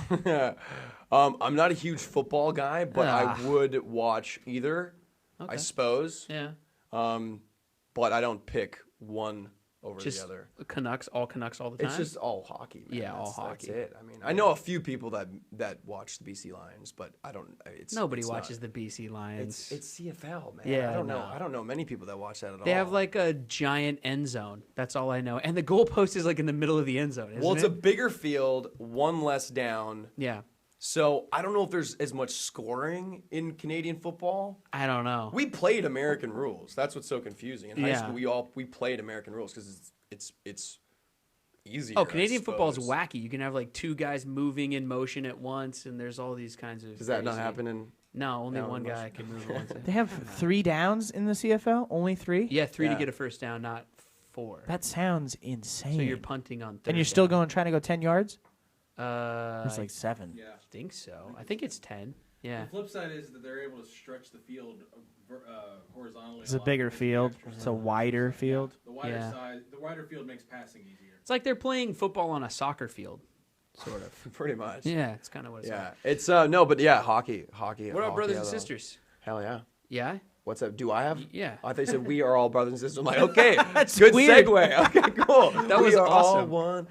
I'm not a huge football guy, but I would watch either, I suppose. Yeah. But I don't pick one over Just the other. Canucks all the time? It's just all hockey, man. Yeah, all hockey. That's it. I mean, I know a few people that watch the BC Lions, but I don't. Nobody watches the BC Lions. It's CFL, man. Yeah, I don't know. I don't know many people that watch that at all. They have like a giant end zone. That's all I know. And the goalpost is like in the middle of the end zone, isn't it? Well, it's a bigger field, one less down. Yeah. So I don't know if there's as much scoring in Canadian football. I don't know. We played American rules. That's what's so confusing. In high Yeah. school, we played American rules because it's easier. Oh, Canadian football is wacky. You can have like two guys moving in motion at once, and there's all these kinds of. Does that not crazy- happen in? No, only No, one unless- guy can move at once. They have 3 downs in the CFL? Only 3? Yeah, 3 to Yeah. get a first down, not 4. That sounds insane. So you're punting on 3rd and you're still down. trying to go 10 yards? It's I like 7. Yeah. think so. I think it's 10. Yeah. The flip side is that they're able to stretch the field horizontally. It's a lot bigger with the field. extra It's a stuff. wider field. The wider Yeah. size, the wider field makes passing easier. It's like they're playing football on a soccer field, sort of. Pretty much. Yeah, it's kind of what it's Yeah. like. It's no, but yeah, hockey. What about hockey, brothers I and love. sisters? Hell yeah. Yeah? What's up? Do I have? Yeah. I thought you said we are all brothers and sisters. I'm like, okay, That's good weird. segue. Okay, cool. That was we are all awesome. one.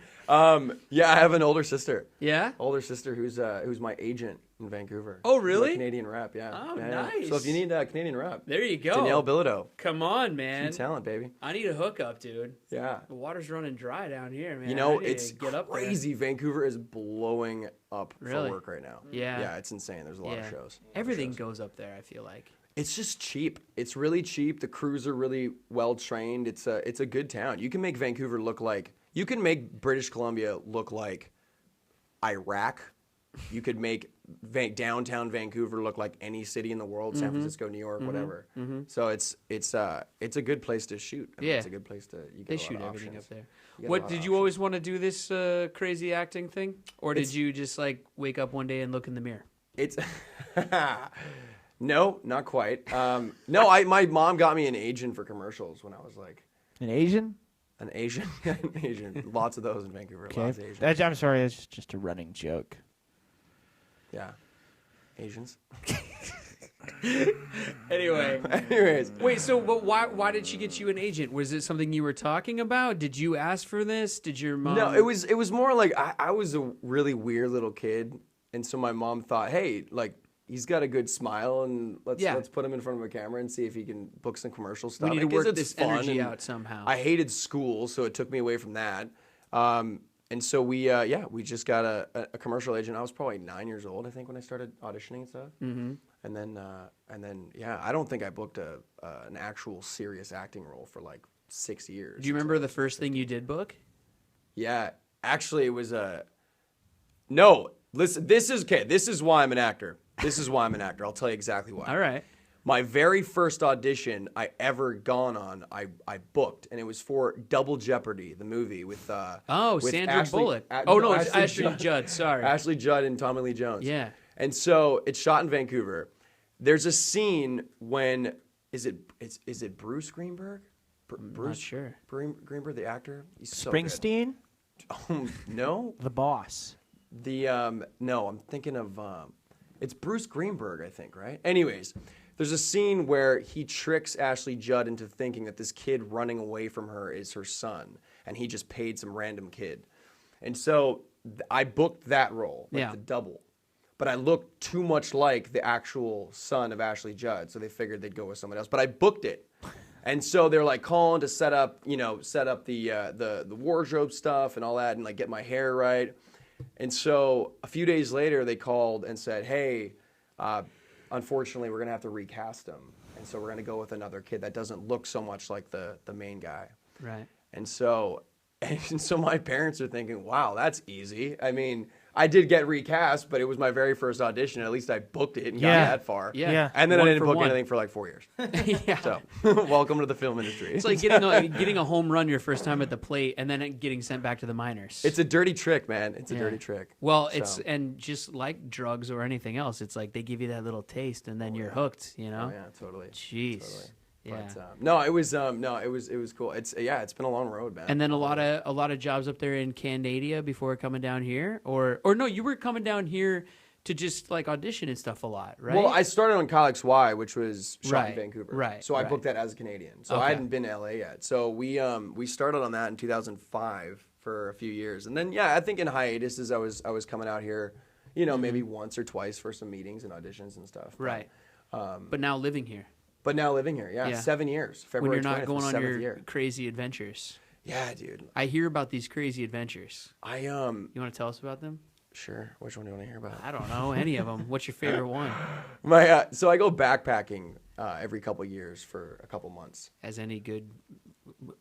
Yeah, I have an older sister. Yeah? Older sister who's my agent in Vancouver. Oh, She's really? my Canadian rep, yeah. Oh, Yeah. nice. So if you need a Canadian rep, There you go. Danielle Bilodeau. Come on, man. True talent, baby. I need a hookup, dude. Yeah. The water's running dry down here, man. You know, I need it's to get up there. crazy. Vancouver is blowing up Really? for work right now. Yeah. Yeah, it's insane. There's a lot of shows. Everything goes up there, I feel like. It's just cheap. It's really cheap. The crews are really well trained. It's a good town. You can make Vancouver look like you can make British Columbia look like Iraq. You could make downtown Vancouver look like any city in the world, San Francisco, New York, whatever. So it's a good place to shoot. I mean, Yeah. it's a good place to. You get They a lot shoot of everything options. up there. You get a What lot did of you always want to do this crazy acting thing, or did It's- you just like wake up one day and look in the mirror? It's no, not quite. No, my mom got me an agent for commercials when I was like An Asian? an Asian, an Asian. Lots of those in Vancouver. Okay. Lots of Asians. I'm sorry, that's just a running joke. Yeah, Asians. Anyway, Anyways, wait. So, but why did she get you an agent? Was it something you were talking about? Did you ask for this? Did your mom? no, it was more like I was a really weird little kid, and so my mom thought, hey, like he's got a good smile, and let's put him in front of a camera and see if he can book some commercial stuff. We need to Because work it's this fun, energy and out somehow. I hated school, so it took me away from that. And so we just got a commercial agent. I was probably 9 years old, I think, when I started auditioning and stuff. Mm-hmm. And then I don't think I booked an actual serious acting role for like 6 years. Do you remember the first thing you did book? Yeah, actually, it was no. Listen, this is why I'm an actor. This is why I'm an actor. I'll tell you exactly why. All right. My very first audition I ever gone on, I booked, and it was for Double Jeopardy, the movie with with Sandra Ashley- Bullock. A- Oh no, no, it's Ashley Judd. Sorry. Ashley Judd and Tommy Lee Jones. Yeah. And so it's shot in Vancouver. There's a scene when is it Bruce Greenberg? Bruce sure. Greenberg, the actor. He's so good. Springsteen? No, The Boss. no, I'm thinking of it's Bruce Greenberg, I think, right? Anyways, there's a scene where he tricks Ashley Judd into thinking that this kid running away from her is her son, and he just paid some random kid. And so I booked that role, like Yeah. the double. But I looked too much like the actual son of Ashley Judd, so they figured they'd go with someone else. But I booked it. And so they're like calling to set up the wardrobe stuff and all that, and like get my hair right. And so a few days later, they called and said, "Hey, unfortunately, we're gonna have to recast him, and so we're gonna go with another kid that doesn't look so much like the main guy." Right. And so my parents are thinking, "Wow, that's easy." I mean, I did get recast, but it was my very first audition. At least I booked it and got Yeah. that far. Yeah. And then I One didn't for book one. anything for like 4 years. Yeah. So, welcome to the film industry. It's like getting a home run your first time at the plate and then getting sent back to the minors. It's a dirty trick, man. It's a Yeah. dirty trick. Well, So- and just like drugs or anything else, it's like they give you that little taste and then you're hooked, you know? Oh yeah, totally. Jeez. Totally. Yeah. But no, it was cool. It's been a long road, man. And then a lot of jobs up there in Canada before coming down here, or no, you were coming down here to just like audition and stuff a lot, right? Well, I started on Kyle XY, which was shot in Vancouver. Right. So I booked that as a Canadian. So I hadn't been to LA yet. So we started on that in 2005 for a few years, and then I think in hiatuses I was coming out here, maybe once or twice for some meetings and auditions and stuff. Right. But now living here. 7 years. February when you're not 20th going was on 7th your year. crazy adventures. Yeah, dude. I hear about these crazy adventures. You want to tell us about them? Sure. Which one do you want to hear about? I don't know any of them. What's your favorite one? So I go backpacking every couple years for a couple months. As any good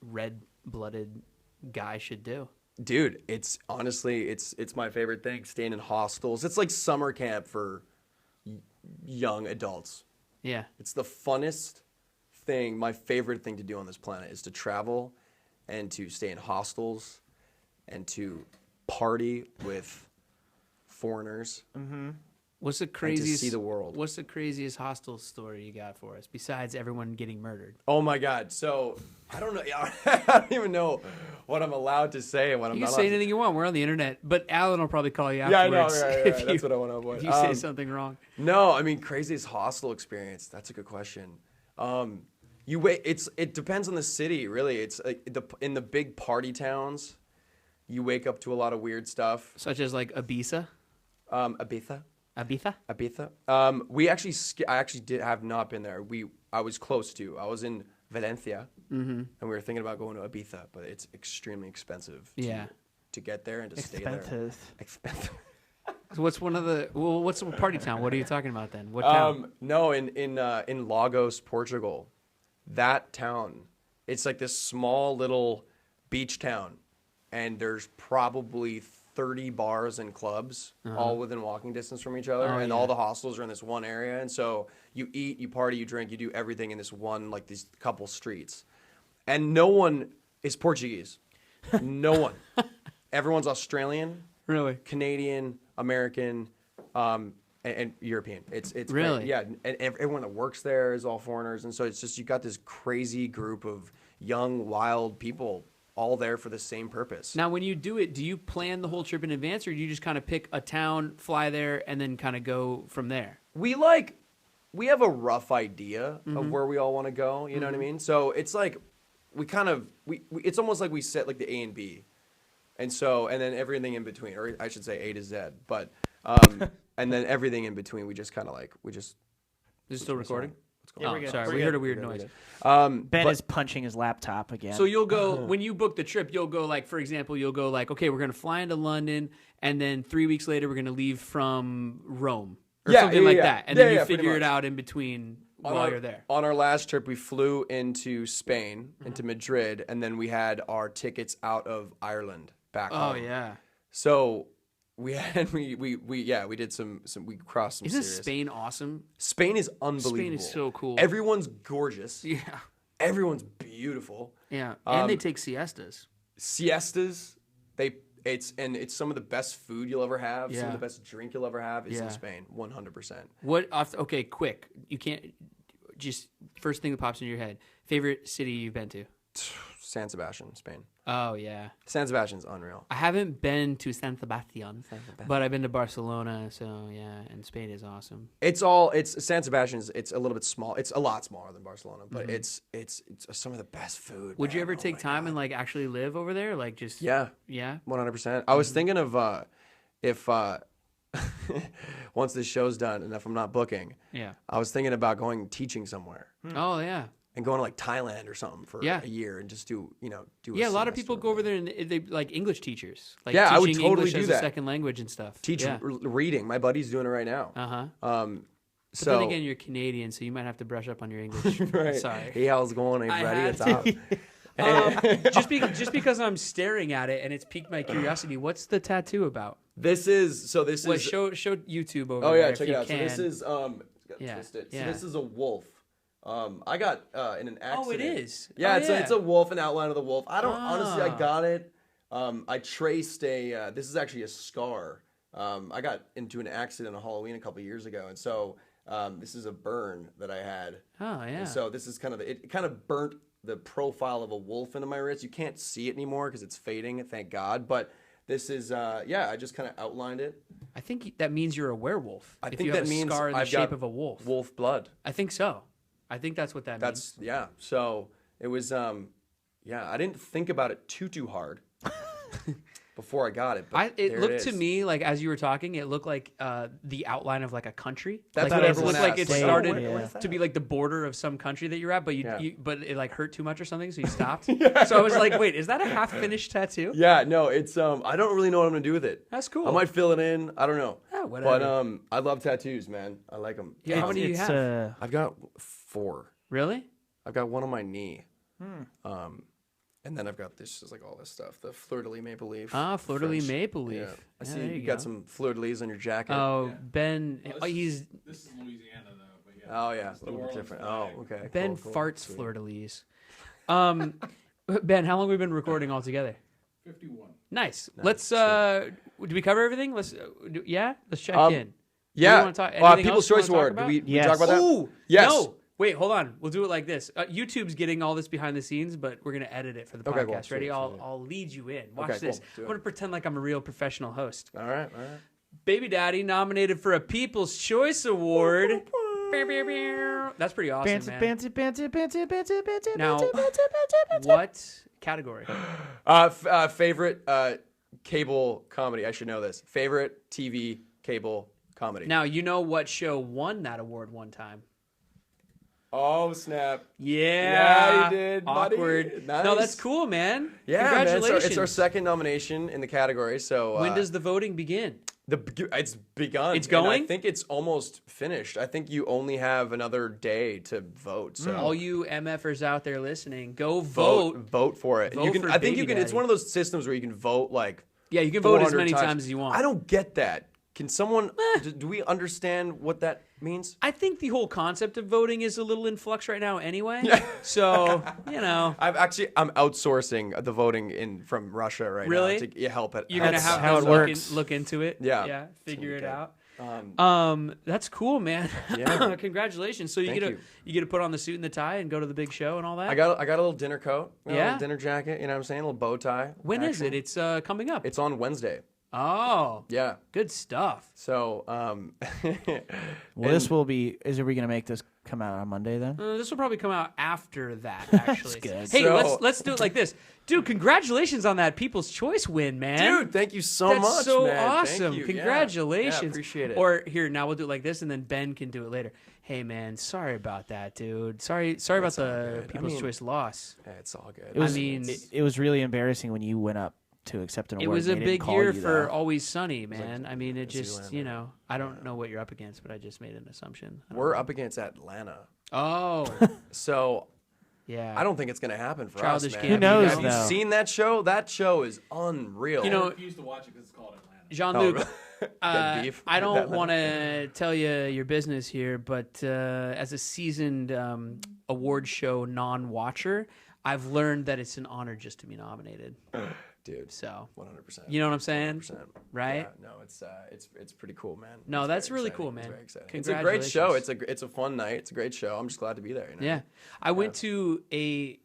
red-blooded guy should do. Dude, it's honestly it's my favorite thing. Staying in hostels. It's like summer camp for young adults. Yeah. It's the funnest thing. My favorite thing to do on this planet is to travel and to stay in hostels and to party with foreigners. Mm-hmm. What's the craziest? And to see the world. What's the craziest hostel story you got for us besides everyone getting murdered? Oh my God! So I don't know. I don't even know what I'm allowed to say and what I'm You not can say allowed to. anything you want. We're on the internet, but Alan will probably call you Yeah, I know. afterwards. Right. That's what I want to avoid. If you say something wrong. No, I mean craziest hostel experience. That's a good question. You wait. It depends on the city, really. It's in the big party towns. You wake up to a lot of weird stuff. Such as like Ibiza. Ibiza. Ibiza? Ibiza. I actually have not been there. I was close to. I was in Valencia, and we were thinking about going to Ibiza, but it's extremely expensive. To get there and to stay there. Expensive. So what's the party town? What are you talking about then? What town? No, in Lagos, Portugal. That town, it's like this small little beach town, and there's probably 30 bars and clubs all within walking distance from each other, and all the hostels are in this one area. And so you eat, you party, you drink, you do everything in this one, like these couple streets. And no one is Portuguese. No one. Everyone's Australian, Really? Canadian, American, and European. It's really? And everyone that works there is all foreigners, and so it's just you got this crazy group of young, wild people all there for the same purpose. Now, when you do it, do you plan the whole trip in advance, or do you just kind of pick a town, fly there, and then kind of go from there? We have a rough idea of where we all want to go. You know what I mean? So it's like we it's almost like we set like the A and B, and then everything in between, or I should say A to Z, but and then everything in between, we just kind of Is it still recording? Yeah, we're good. Sorry, We're we good. heard a weird noise. Ben is punching his laptop again. So you'll go, when you book the trip, you'll go like, for example, okay, we're going to fly into London, and then 3 weeks later, we're going to leave from Rome. Or something like that. And then you figure it out in between while you're there. On our last trip, we flew into Spain, into Madrid, and then we had our tickets out of Ireland back home. Oh, yeah. So we did some we crossed some Isn't serious. Spain awesome? Spain is unbelievable. Spain is so cool. Everyone's gorgeous. Yeah. Everyone's beautiful. Yeah. And they take siestas. Siestas, it's some of the best food you'll ever have. Some of Yeah. the best drink you'll ever have is Yeah. in Spain, 100%. Okay, quick. You can't, just first thing that pops in your head. Favorite city you've been to? San Sebastian, Spain. Oh, yeah. San Sebastian's unreal. I haven't been to San Sebastian, but I've been to Barcelona, so yeah, and Spain is awesome. It's San Sebastian's. It's a little bit small. It's a lot smaller than Barcelona, but it's some of the best food. Would you man. ever Oh take my time God. and like actually live over there? Like just Yeah, yeah. 100%. I was thinking of if once this show's done and if I'm not booking, Yeah. I was thinking about going teaching somewhere Oh yeah. and going to like Thailand or something for Yeah. a year and just do. Yeah, a lot of people go over there and they like English teachers. Like Yeah, I would teaching totally English do as that. a second language and stuff. teach Yeah. reading. My buddy's doing it right now. Uh-huh. But So then again, you're Canadian, so you might have to brush up on your English. right. Sorry. Hey, how's it going? Hey, I buddy, had it's up. just because I'm staring at it and it's piqued my curiosity, what's the tattoo about? This is Show YouTube over Oh there yeah, if check you it out. can. So this is Yeah, twist it. So yeah. this is a wolf. I got in an accident. Oh, it is. Yeah, Oh, it's a wolf, an outline of the wolf. I don't honestly. I Ah. got it. I traced this is actually a scar. I got into an accident on Halloween a couple years ago, and so This is a burn that I had. Oh yeah. And so this is it kind of burnt the profile of a wolf into my wrist. You can't see it anymore because it's fading, thank God. But this is, I just kind of outlined it. I think that means you're a werewolf. I if think you that have a means scar in the I've shape got of a wolf. Wolf blood. I think so. I think that's what that means. Yeah. So it was, I didn't think about it too hard before I got it. But It there looked to is. me like, as you were talking, it looked like the outline of like a country. That's like, what everyone It looked like it asks. Like, started what is to be like the border of some country that you're at, but Yeah. but it like hurt too much or something, so you stopped. So I was like, wait, is that a half-finished tattoo? Yeah, no, it's I don't really know what I'm gonna do with it. That's cool. I might fill it in. I don't know. Yeah, whatever. But I love tattoos, man. I like them. Yeah, how many do you have? I've got 4. Really? I've got one on my knee. And then I've got this, like all this stuff, the fleur-de-lis maple leaf. Ah, fleur-de-lis French. maple leaf. Yeah. I Yeah, see there you you got go. some fleur-de-lis on your jacket. Oh, Ben, This he's is Louisiana though. But yeah. Oh, yeah, It's a little bit Orleans different. flag. Oh, okay. Ben cool, farts sweet. fleur-de-lis. Ben, how long have we been recording all together? 51. Nice. Nice, Let's. Did we cover everything? Let's. Let's check in. Yeah. wanna talk- anything People's else you Choice wanna talk Award. about? Did we Yes. talk about that? Ooh, Yes. No. Wait, hold on. We'll do it like this. YouTube's getting all this behind the scenes, but we're gonna edit it for the Okay, podcast. cool. Ready? Sweet, I'll lead you in. Watch Okay, cool. this. Do I'm it. gonna pretend like I'm a real professional host. All right. Baby Daddy nominated for a People's Choice Award. That's pretty awesome, man. Now, what category? Favorite cable comedy. I should know this. Favorite TV cable comedy. Now, you know what show won that award one time? Oh, snap. Yeah, you did, buddy. Awkward. Nice. No, that's cool, man. Yeah, man, Congratulations. it's our second nomination in the category. So When does the voting begin? it's begun? It's and going? I think it's almost finished. I think you only have another day to vote. So All you MFers out there listening, go vote. vote for it. Vote You can. for I think you Baby can. It's Daddy. one of those systems where you can vote like. Yeah, you can vote as 400 many times as you want. I don't get that. Can someone? Do we understand what that means? I think the whole concept of voting is a little in flux right now anyway. So, you know. I'm outsourcing the voting from Russia right Really? now to help it. You're going to That's have how them it works. look into it. Yeah. Figure it out. Um, That's cool, man. Yeah. Congratulations. So you Thank get you. you get to put on the suit and the tie and go to the big show and all that? I got a little dinner coat, a Yeah? little dinner jacket. You know what I'm saying? A little bow tie. When is action. it? It's coming up. It's on Wednesday. Oh, Yeah. good stuff. So, Well, this will be. Are we going to make this come out on Monday then? This will probably come out after that, actually. good. Hey, So- let's do it like this. Dude, congratulations on that People's Choice win, man. dude, thank you so That's much, so man. Thank awesome. you. Yeah. Congratulations. Yeah, appreciate it. Or here, now we'll do it like this, and then Ben can do it later. Hey, man, sorry about that, dude. Sorry about all the good. I People's mean, Choice loss. Yeah, it's all good. It was, mean- it was really embarrassing when you went up to accept an It award. was and a they didn't big call year you, for though. Always Sunny, man. I mean, it just, Zoolander. you know, I don't know what you're up against, but I just made an assumption. I don't We're know. up against Atlanta, Oh, so yeah. I don't think it's gonna happen for Childish us, Gambino. man. Who knows, Have you though? seen that show? That show is unreal. You I know, refuse to watch it because it's called Atlanta. Jean-Luc, That beef. I don't That- want to tell you your business here, but as a seasoned award show non-watcher, I've learned that it's an honor just to be nominated. dude, So, 100%. you know what I'm saying? 100%. Right? Yeah, no, it's pretty cool, man. No, It's that's very really exciting. cool, It's man. very exciting. It's a great show. Congratulations. It's a fun night. It's a great show. I'm just glad to be there. You know? Yeah. I went to a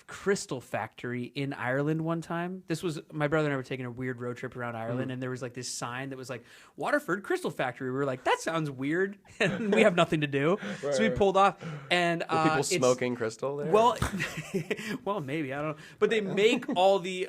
crystal factory in Ireland one time. This was my brother and I were taking a weird road trip around Ireland, and there was like this sign that was like Waterford Crystal Factory. We were like, that sounds weird, and we have nothing to do, so we pulled off. And Were people it's- smoking crystal there? Well, well, maybe I don't know, but they make all the,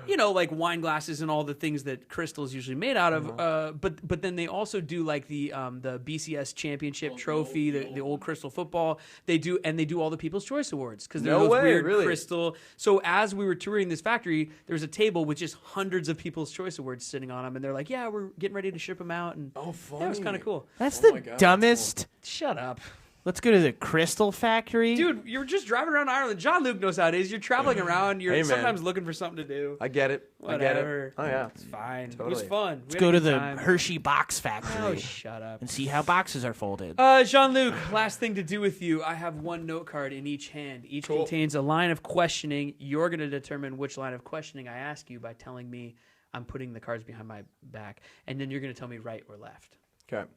you know, like wine glasses and all the things that crystal is usually made out of. But then they also do like the BCS championship trophy, the old crystal football. They do all the People's Choice Awards because they're No those way, weird really? crystal. So as we were touring this factory, there was a table with just hundreds of People's Choice Awards sitting on them, and they're like, "Yeah, we're getting ready to ship them out." And oh, yeah, it was funny. kind of cool. That's Oh the my God, that's dumbest. Shut up. Let's go to the Crystal Factory. Dude, you're just driving around Ireland. Jean-Luc knows how it is. You're traveling around. You're Hey, man. sometimes looking for something to do. I get it. Whatever. I get it. Oh yeah. It's fine. It was Totally. fun. Let's go to the Hershey Box Oh, Factory shut up. and see how boxes are folded. Jean-Luc, last thing to do with you. I have one note card in each hand. Each Cool. contains a line of questioning. You're going to determine which line of questioning I ask you by telling me I'm putting the cards behind my back. And then you're going to tell me right or left. Okay.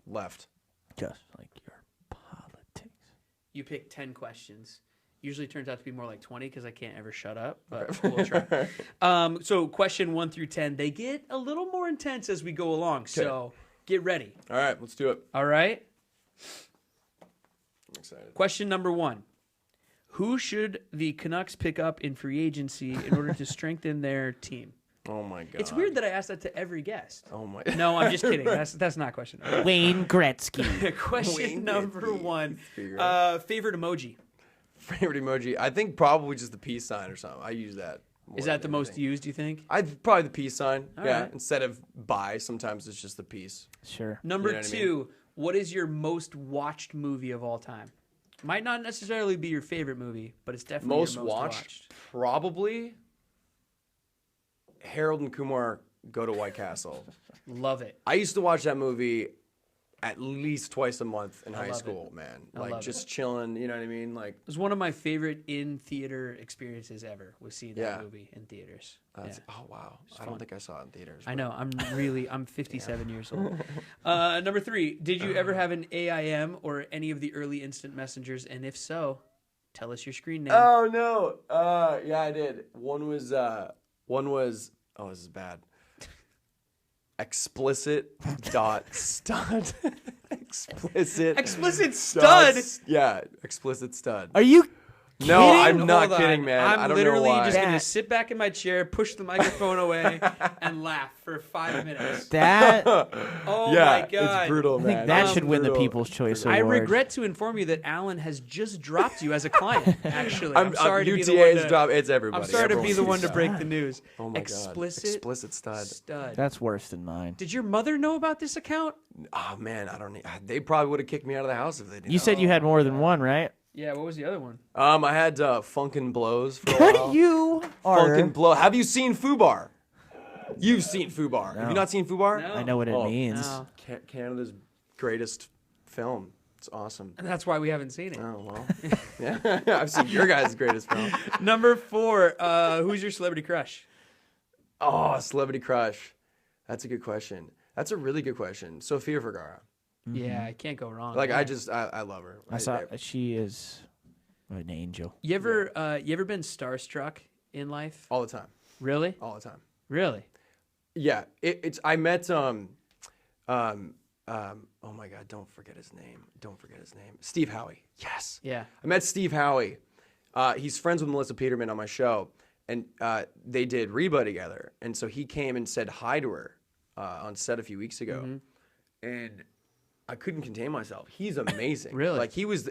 Left. Just like your politics. You pick 10 questions. Usually turns out to be more like 20 because I can't ever shut up, but we'll try. So question 1 through 10, they get a little more intense as we go along. So get ready. All right, let's do it. All right. I'm excited. Question number 1. Who should the Canucks pick up in free agency in order to strengthen their team? Oh my God. It's weird that I asked that to every guest. Oh my. No, I'm just kidding. That's not question number 1. Wayne Gretzky. Question Wayne number Gretzky. 1. Favorite emoji? Favorite emoji? I think probably just the peace sign or something. I use that. more Is that than the most anything. used, you think? Probably the peace sign. All yeah. right. Instead of bye, sometimes it's just the peace. Sure. Number You know what I 2, what is your most watched movie of all time? Might not necessarily be your favorite movie, but it's definitely Most your most watched? Probably Harold and Kumar Go to White Castle. Love it. I used to watch that movie at least twice a month in high love school, man. I Like love just chilling, you know what I mean? Like It was one of my favorite in-theater experiences ever, was seeing that Yeah. movie in theaters. that's, Yeah. oh wow. I fun. don't think I saw it in theaters. I but- know. I'm 57 years old. Number 3, did you ever have an AIM or any of the early instant messengers? And if so, tell us your screen name. Oh no. Yeah, I did. One was oh, this is bad. Explicit dot stud. Explicit. Explicit stud? Yeah, explicit stud. Are you No, kidding? I'm not Hold kidding, on. man. I'm I don't literally know why. just going to That- sit back in my chair, push the microphone away, and laugh for 5 minutes. that? Oh yeah, my God. it's brutal, I man. think that It's should win the brutal. People's Choice Award. I regret to inform you that Alan has just dropped you as a client, actually. I'm I'm sorry to be the UTA's one to... job. It's everybody. I'm sorry to be Everyone the sees one to that. break the news. Oh my Explicit God. Explicit stud. stud. That's worse than mine. Did your mother know about this account? Oh man, I don't. They probably would have kicked me out of the house if they didn't. You said you had more than one, right? Yeah, what was the other one? I had Funkin' Blows for a while. You are. Funkin' Blow. Have you seen Fubar? You've seen Fubar. Have you not seen Fubar? No. I know what it Oh, means. No. Canada's greatest film. It's awesome. And that's why we haven't seen it. Oh well. Yeah, I've seen your guys' greatest film. Number 4, who's your celebrity crush? Oh, celebrity crush. That's a good question. That's a really good question. Sofia Vergara. Yeah, I can't go wrong. Like yeah. I love her. I saw she is an angel. You ever been starstruck in life? all the time. Really? All the time. Really? Yeah, I met oh my God, don't forget his name. Steve Howie. Yes. Yeah. I met Steve Howie. He's friends with Melissa Peterman on my show, and they did Reba together. And so he came and said hi to her on set a few weeks ago, Mm-hmm. and I couldn't contain myself. He's amazing. Really? Like he was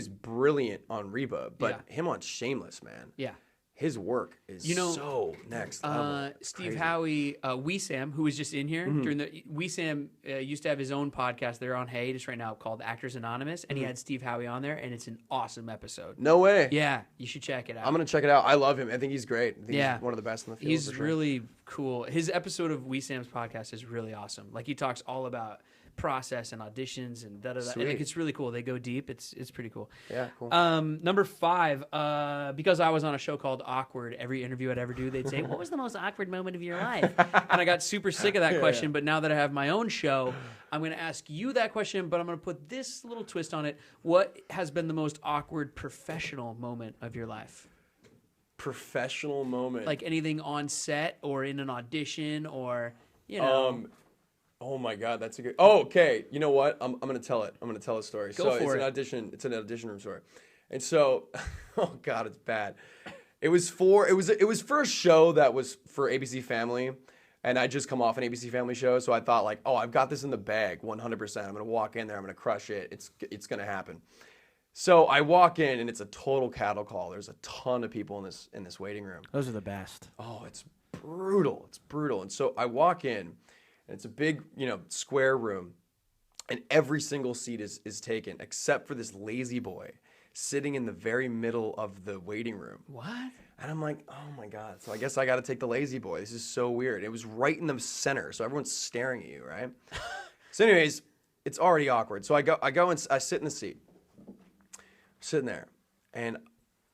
brilliant on Reba, but Yeah. him on Shameless, man. Yeah. His work is so next level. It's Steve crazy. Howie, Wesam, who was just in here during the Wesam used to have his own podcast. They're on hiatus right now called Actors Anonymous, and he had Steve Howie on there, and it's an awesome episode. No way. Yeah, you should check it out. I'm gonna check it out. I love him. I think he's great. I think Yeah. he's one of the best in the field. He's for sure. really cool. His episode of Wesam's podcast is really awesome. Like he talks all about process and auditions and da da da. Sweet. Like it's really cool. They go deep. It's pretty cool. Yeah, cool. Number 5, because I was on a show called Awkward, every interview I'd ever do, they'd say, "What was the most awkward moment of your life?" And I got super sick of that question. But now that I have my own show, I'm going to ask you that question, but I'm going to put this little twist on it. What has been the most awkward professional moment of your life? Professional moment. Like anything on set or in an audition or, you know. Oh my God, that's a good. Oh, okay. You know what? I'm gonna tell it. I'm gonna tell a story. Go so for it's it. an audition. It's an audition room story. And so, oh God, it's bad. It was for a show that was for ABC Family, and I just come off an ABC Family show, so I thought like, oh, I've got this in the bag, 100%. I'm gonna walk in there. I'm gonna crush it. It's gonna happen. So I walk in, and it's a total cattle call. There's a ton of people in this waiting room. Those are the best. Oh, it's brutal. It's brutal. And so I walk in, and it's a big, square room, and every single seat is taken except for this lazy boy sitting in the very middle of the waiting room. What? And I'm like, oh my God. So I guess I got to take the lazy boy. This is so weird. It was right in the center, so everyone's staring at you, right? So anyways, it's already awkward. So I go and I sit in the seat. I'm sitting there, and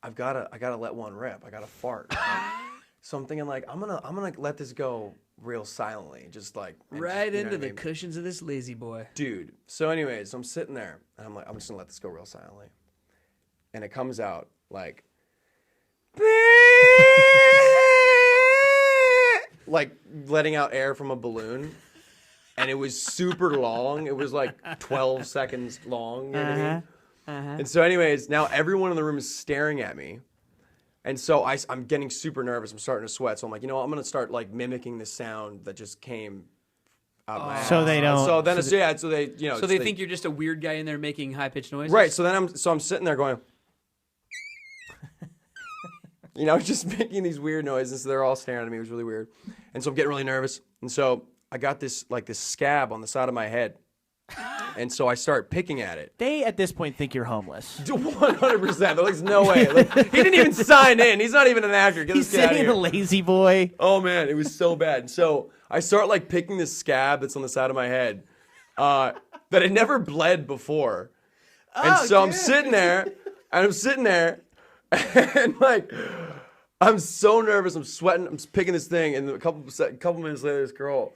I gotta let one rip. I gotta fart. So I'm thinking like, I'm gonna let this go real silently, just like right into the cushions of this lazy boy. Dude. So anyways, I'm sitting there and I'm like, I'm just gonna let this go real silently. And it comes out like like letting out air from a balloon. And it was super long. It was like 12 seconds long. You know what I mean? And so anyways, now everyone in the room is staring at me. And so I'm getting super nervous. I'm starting to sweat. So I'm like, you know what? I'm going to start like mimicking the sound that just came out of my ass. So they don't. So then so they, you know. So they think you're just a weird guy in there making high-pitched noises? Right. So then I'm sitting there going, you know, just making these weird noises. So they're all staring at me. It was really weird. And so I'm getting really nervous. And so I got this scab on the side of my head. And so I start picking at it. They, at this point, think you're homeless. 100%. They're like, there's no way. Like, he didn't even sign in. He's not even an actor. Get He's this guy out of sitting here. in the lazy boy. Oh, man. It was so bad. And so I start, like, picking this scab that's on the side of my head that had never bled before. And so I'm sitting there, and, like, I'm so nervous. I'm sweating. I'm picking this thing. And a couple minutes later, this girl,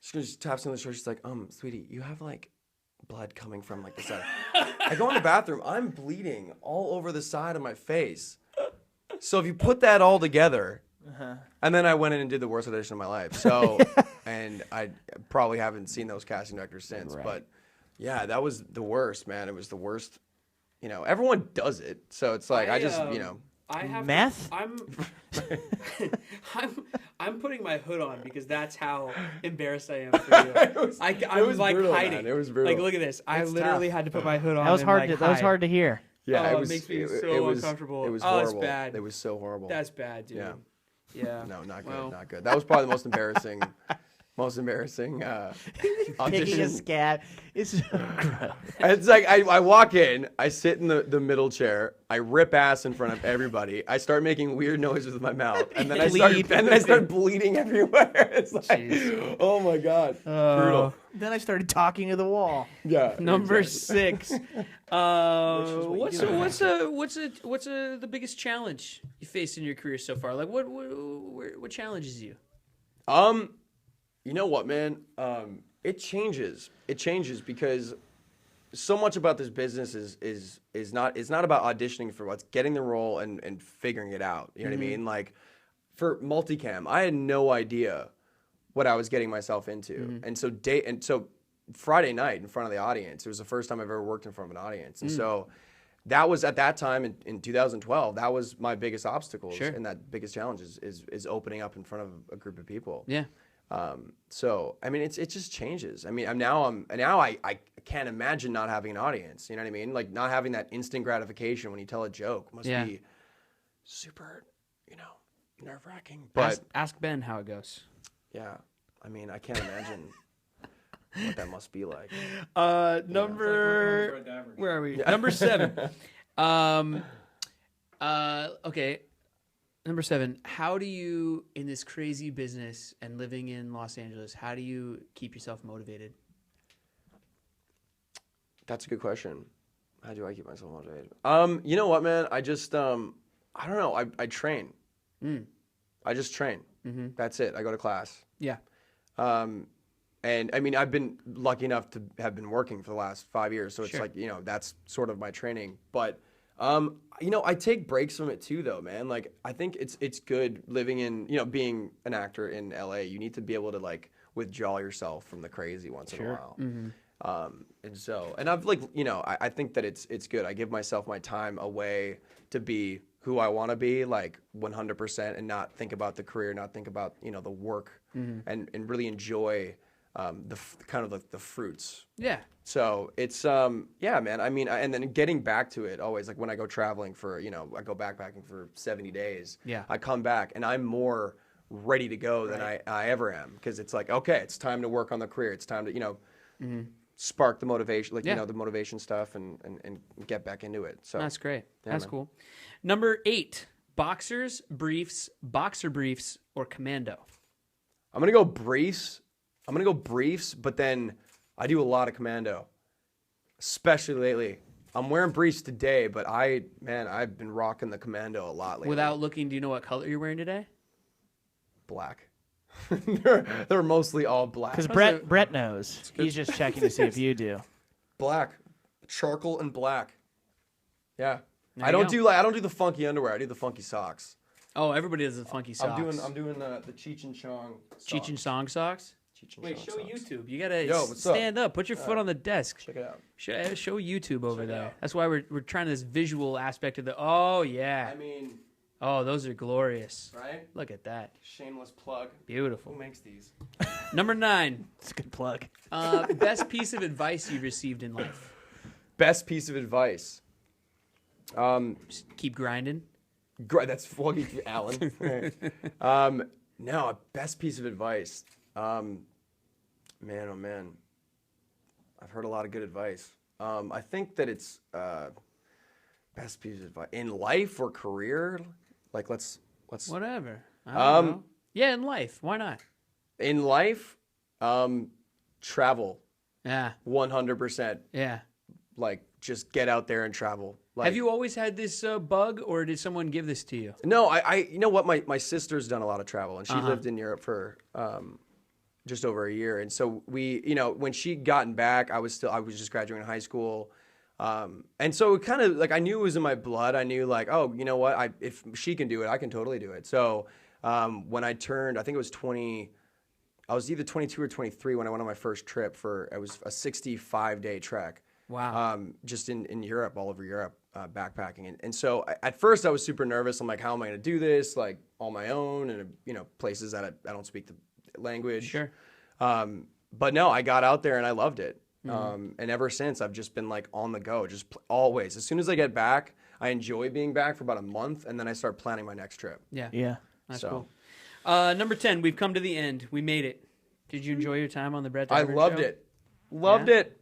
she just taps me on the shoulder. She's like, sweetie, you have, like, blood coming from like the side. I go in the bathroom. I'm bleeding all over the side of my face. So if you put that all together, and then I went in and did the worst audition of my life. So, and I probably haven't seen those casting directors since. Right. But yeah, that was the worst, man. It was the worst. You know, everyone does it. So it's like I just, you know. I have meth. I'm putting my hood on because that's how embarrassed I am for you. I'm like brutal, hiding. Man. It was brutal. Like, look at this. I literally had to put my hood on. That was hard. Like, That was hard to hear. Yeah, it makes me so uncomfortable. It was horrible. It's bad. It was so horrible. That's bad, dude. Yeah. No, not good. Not good. That was probably the most embarrassing. Audition. Picking a scab. It's so gross. It's like I walk in, I sit in the middle chair, I rip ass in front of everybody, I start making weird noises with my mouth, and then I start bleeding everywhere. It's like, jeez. Oh my god, brutal. Then I started talking to the wall. Yeah. Number 6. What's the biggest challenge you faced in your career so far? Like what challenges you? You know what, man? It changes. It changes because so much about this business is not about auditioning for what's getting the role and figuring it out. You know what I mean? Like for multicam, I had no idea what I was getting myself into. And so Friday night in front of the audience, it was the first time I've ever worked in front of an audience. And so that was at that time in 2012, that was my biggest obstacle and that biggest challenge is opening up in front of a group of people. Yeah. So I mean, it just changes. I mean, I can't imagine not having an audience. You know what I mean? Like not having that instant gratification when you tell a joke must be super, nerve-wracking. But ask Ben how it goes. Yeah, I mean, I can't imagine what that must be like. Where are we? Yeah. Number 7. Okay. Number 7, how do you, in this crazy business and living in Los Angeles, how do you keep yourself motivated? That's a good question. How do I keep myself motivated? You know what, man? I just, I don't know. I train. I just train. That's it. I go to class. Yeah. And I mean, I've been lucky enough to have been working for the last 5 years. So it's like, that's sort of my training. But I take breaks from it too, though, man. Like, I think it's good living in, being an actor in LA. You need to be able to like withdraw yourself from the crazy once in a while. And I've like, I think that it's good. I give myself my time away to be who I want to be, like 100%, and not think about the career, not think about the work, and really enjoy the fruits. Yeah. So it's yeah, man. I mean, and then getting back to it always, like when I go traveling for I go backpacking for 70 days. Yeah. I come back and I'm more ready to go than I ever am, because it's like, okay, it's time to work on the career. It's time to spark the motivation, like the motivation stuff, and get back into it. So that's great. Yeah, that's man. cool. Number 8, boxers, briefs, boxer briefs, or commando. I'm gonna go briefs. But then I do a lot of commando, especially lately. I'm wearing briefs today, but I've been rocking the commando a lot lately. Without looking, do you know what color you're wearing today? Black. They're mostly all black. Because Brett knows. He's just checking to see if you do. Black, charcoal and black. Yeah. There I you don't go. do I don't do the funky underwear. I do the funky socks. Oh, everybody does the funky socks. I'm doing the Cheech and Chong. Cheech and Song socks? Cheech and Wait, Chong show socks. YouTube. You gotta Yo, what's up? stand up. Put your foot on the desk. Check it out. Show YouTube over Check it there. out. That's why we're trying this visual aspect of the. Oh yeah. I mean, Oh, those are glorious. right? Look at that. Shameless plug. Beautiful. Who makes these? Number 9. It's a good plug. Best piece of advice you received in life. Best piece of advice. Just keep grinding. That's fucking Alan. No, best piece of advice. Man, oh man. I've heard a lot of good advice. I think that it's best piece of advice in life or career. Like let's Whatever. I don't know. Yeah, in life. Why not? in life, travel Yeah. 100%. Yeah. Like just get out there and travel. Like, Have you always had this bug, or did someone give this to you? No, I you know what? My sister's done a lot of travel, and she lived in Europe for just over a year. And so we, you know, when she gotten back, I was just graduating high school. And so it kind of like I knew it was in my blood. I knew like, oh, you know what? If she can do it, I can totally do it. So when I turned, I think it was 20. I was either 22 or 23 when I went on my first trip it was a 65-day trek. Wow. Just in Europe, all over Europe, backpacking. And so at first I was super nervous. I'm like, how am I going to do this? Like on my own and, you know, places that I don't speak the language. Sure. But no, I got out there and I loved it. And ever since I've just been like on the go, just always. As soon as I get back, I enjoy being back for about a month. And then I start planning my next trip. Yeah. Yeah. That's So- cool. Number 10, we've come to the end. We made it. Did you enjoy your time on the Brett I Davern loved Show? it. Loved Yeah? it.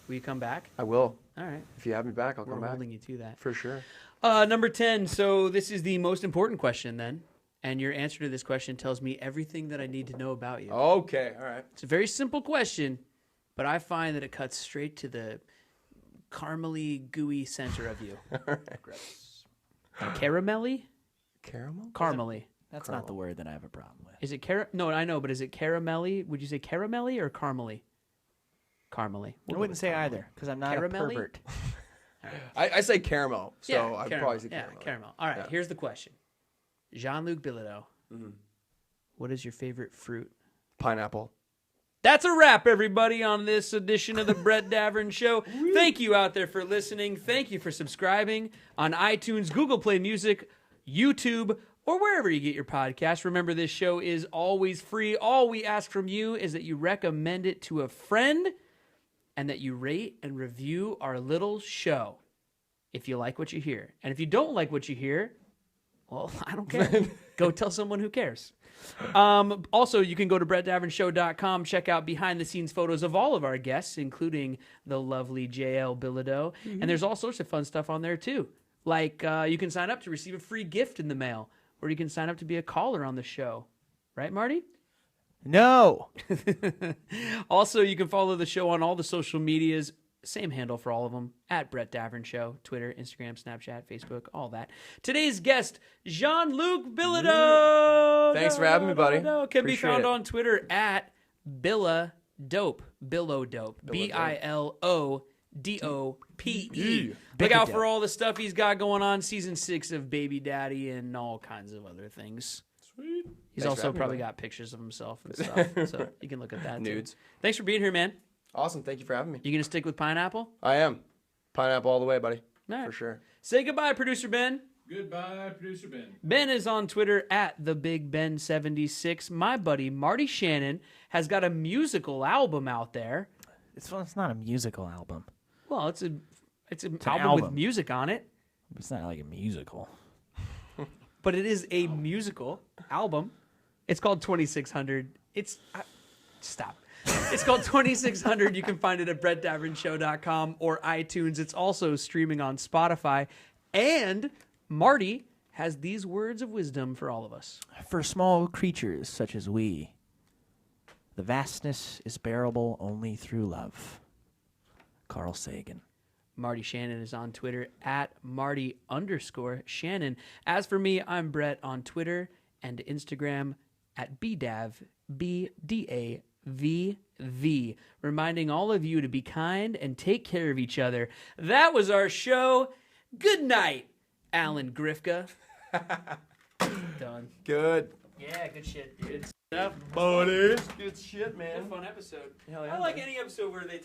Will you come back? I will. All right. If you have me back, I'll We're come back. holding you to that. For sure. Number 10. So this is the most important question then. And your answer to this question tells me everything that I need to know about you. Okay. All right. It's a very simple question, but I find that it cuts straight to the caramely, gooey center of you. Caramelly? Caramel? Caramely. That's not the word that I have a problem with. Is it No, I know, but is it caramelly? Would you say caramelly or caramely? Caramely. I wouldn't say either because I'm not Caramelly? a pervert. I say caramel. So Yeah, I'd caramel. probably say Yeah, caramel. caramel. All right, Yeah. here's the question. Jean-Luc Bilodeau, what is your favorite fruit? Pineapple. That's a wrap, everybody, on this edition of the Brett Davern Show. Thank you out there for listening. Thank you for subscribing on iTunes, Google Play Music, YouTube, or wherever you get your podcasts. Remember, this show is always free. All we ask from you is that you recommend it to a friend and that you rate and review our little show if you like what you hear. And if you don't like what you hear, well, I don't care. Go tell someone who cares. Also, you can go to brettdavernshow.com, check out behind-the-scenes photos of all of our guests, including the lovely JL Bilodeau. And there's all sorts of fun stuff on there, too. Like you can sign up to receive a free gift in the mail, or you can sign up to be a caller on the show. Right, Marty? No. Also, you can follow the show on all the social medias. Same handle for all of them, at Brett Davern Show, Twitter, Instagram, Snapchat, Facebook, all that. Today's guest, Jean-Luc Bilodeau. Thanks for having me, buddy. Can be Appreciate found it. on Twitter at Bilodope. Bilodope. Bilodope. Look out for all the stuff he's got going on. Season 6 of Baby Daddy and all kinds of other things. Sweet. He's Thanks for also having me, probably buddy. got pictures of himself and stuff, so you can look at that. Nudes. Too. Thanks for being here, man. Awesome. Thank you for having me. You gonna stick with pineapple? I am. Pineapple all the way, buddy. All right. For sure. Say goodbye, producer Ben. Goodbye, producer Ben. Ben is on Twitter at TheBigBen76. My buddy Marty Shannon has got a musical album out there. It's not a musical album. Well, it's an an album with album. music on it, It's not like a musical. but it is a musical album. It's called 2600. Stop. It's called 2600. You can find it at brettdavernshow.com or iTunes. It's also streaming on Spotify. And Marty has these words of wisdom for all of us. For small creatures such as we, the vastness is bearable only through love. Carl Sagan. Marty Shannon is on Twitter at Marty_Shannon. As for me, I'm Brett on Twitter and Instagram at BDAV, BDAVV, reminding all of you to be kind and take care of each other. That was our show. Good night, Alan Grifka. Done. Good. Yeah, good shit. Good stuff. Buddy. Good shit, man. Fun episode. Hell yeah, I like man. any episode where they talk